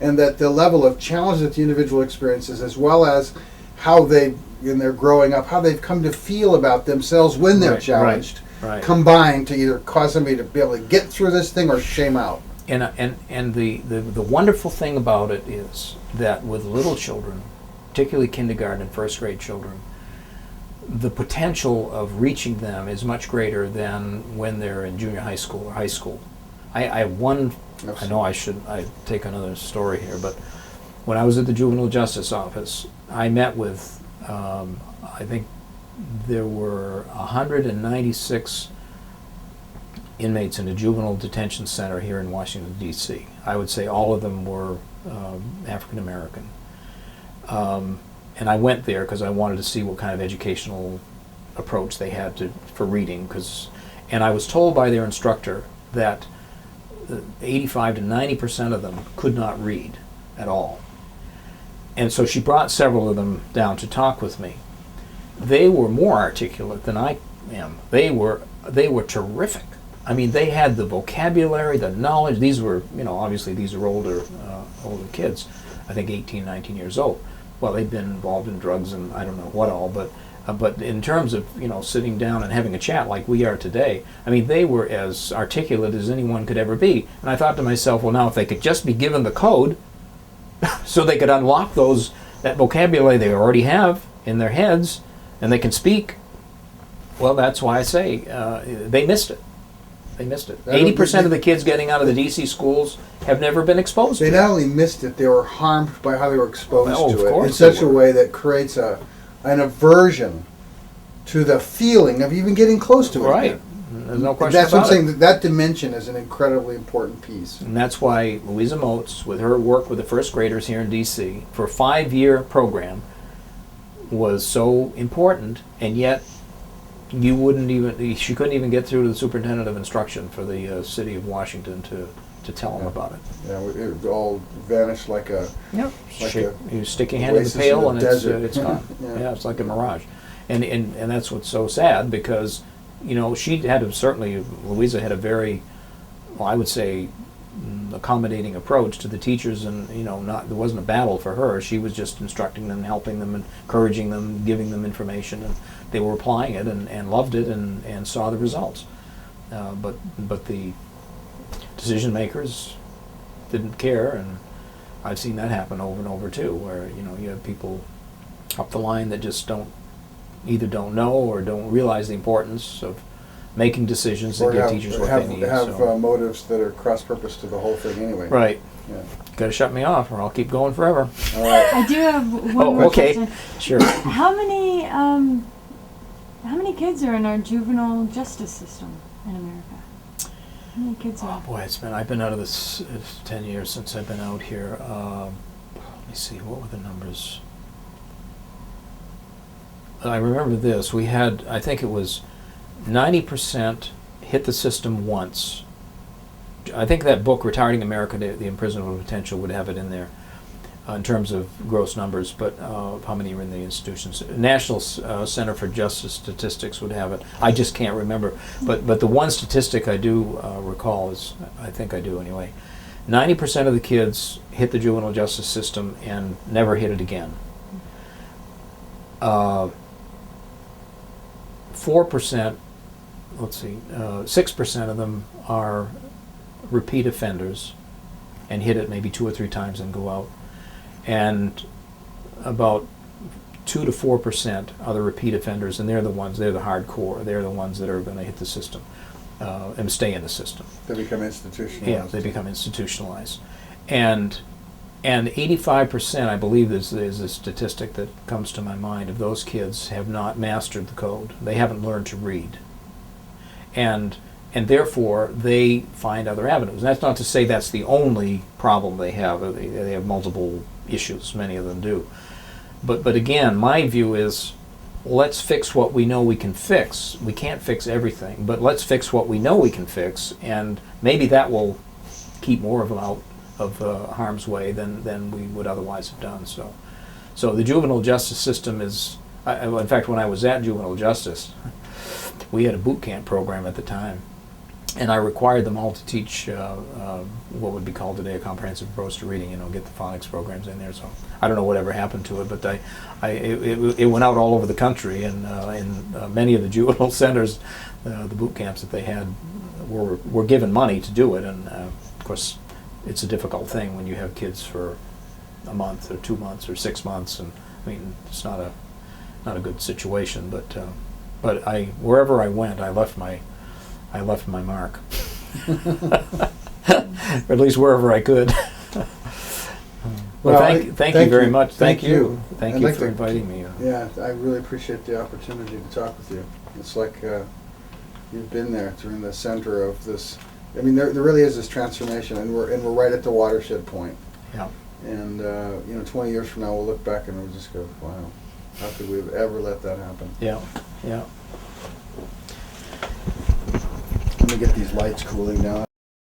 and that the level of challenge that the individual experiences, as well as how they, in their growing up, how they've come to feel about themselves when they're Right, challenged, right. combine to either cause somebody to be able to get through this thing or shame out. And the wonderful thing about it is that with little children, particularly kindergarten and first grade children, the potential of reaching them is much greater than when they're in junior high school or high school. I know I take another story here, but when I was at the Juvenile Justice Office, I met with, I think there were 196 inmates in a juvenile detention center here in Washington, D.C. I would say all of them were African American. And I went there because I wanted to see what kind of educational approach they had for reading. And I was told by their instructor that 85 to 90% of them could not read at all. And so she brought several of them down to talk with me. They were more articulate than I am. They were terrific. I mean, they had the vocabulary, the knowledge. These were, obviously these are older kids, I think 18, 19 years old. Well, they'd been involved in drugs and I don't know what all, but in terms of, sitting down and having a chat like we are today, I mean, they were as articulate as anyone could ever be. And I thought to myself, well, now if they could just be given the code so they could unlock that vocabulary they already have in their heads and they can speak, well, that's why I say they missed it. They missed it. 80% of the kids getting out of the D.C. schools have never been exposed to it. They not only missed it, they were harmed by how they were exposed to it in course such a way that creates an aversion to the feeling of even getting close to it. Right. Again. There's no question That's what I'm about saying. it. That dimension is an incredibly important piece. And that's why Louisa Moats, with her work with the first graders here in D.C., for a 5-year program, was so important, and yet she couldn't even get through to the superintendent of instruction for the city of Washington to tell them about it. Yeah, it all vanished like a. Yep. Like You stick your hand in the oasis in pail the and desert. it's gone. Yeah. Yeah, it's like a mirage. And that's what's so sad, because, she had certainly, Louisa had a very, well, I would say, accommodating approach to the teachers, and there wasn't a battle for her. She was just instructing them, helping them, encouraging them, giving them information, and they were applying it and loved it and saw the results. But the decision makers didn't care, and I've seen that happen over and over too, where you have people up the line that just either don't know or don't realize the importance of making decisions that give teachers what they need. Have motives that are cross-purpose to the whole thing anyway. Right. Yeah. Got to shut me off, or I'll keep going forever. All right. I do have one more okay. question. Sure. How many kids are in our juvenile justice system in America? How many kids are? Oh boy, I've been out of this 10 years since I've been out here. Let me see, what were the numbers? I remember this. We had, I think it was 90% hit the system once. I think that book, Retarding America, The Imprisonment Potential, would have it in there in terms of gross numbers, but how many are in the institutions. National Center for Justice Statistics would have it. I just can't remember. But the one statistic I do recall is, I think I do anyway, 90% of the kids hit the juvenile justice system and never hit it again. 4%, 6% of them are repeat offenders and hit it maybe 2 or 3 times and go out. And about 2 to 4% are the repeat offenders, and they're the hardcore. They're the ones that are going to hit the system and stay in the system. They become institutionalized. Yeah, they become institutionalized. And 85%, I believe, is a statistic that comes to my mind, of those kids have not mastered the code. They haven't learned to read. And therefore, they find other avenues. And that's not to say that's the only problem they have. They have multiple issues, many of them do. But again, my view is, let's fix what we know we can fix. We can't fix everything, but let's fix what we know we can fix, and maybe that will keep more of them out of harm's way than we would otherwise have done. So the juvenile justice system is, in fact, when I was at juvenile justice, we had a boot camp program at the time, and I required them all to teach what would be called today a comprehensive approach to reading. Get the phonics programs in there. So I don't know whatever happened to it, but it went out all over the country, and in many of the juvenile centers, the boot camps that they had were given money to do it, and of course, it's a difficult thing when you have kids for a month or 2 months or 6 months, and I mean, it's not a good situation. But wherever I went, I left my mark, or at least wherever I could. Well, thank you very much. Thank you for inviting me. Yeah, I really appreciate the opportunity to talk with you. It's like you've been there during the center of this. I mean, there really is this transformation, and we're right at the watershed point. Yeah. And 20 years from now, we'll look back and we'll just go, wow, how could we have ever let that happen? Yeah. Yeah. Let me get these lights cooling down.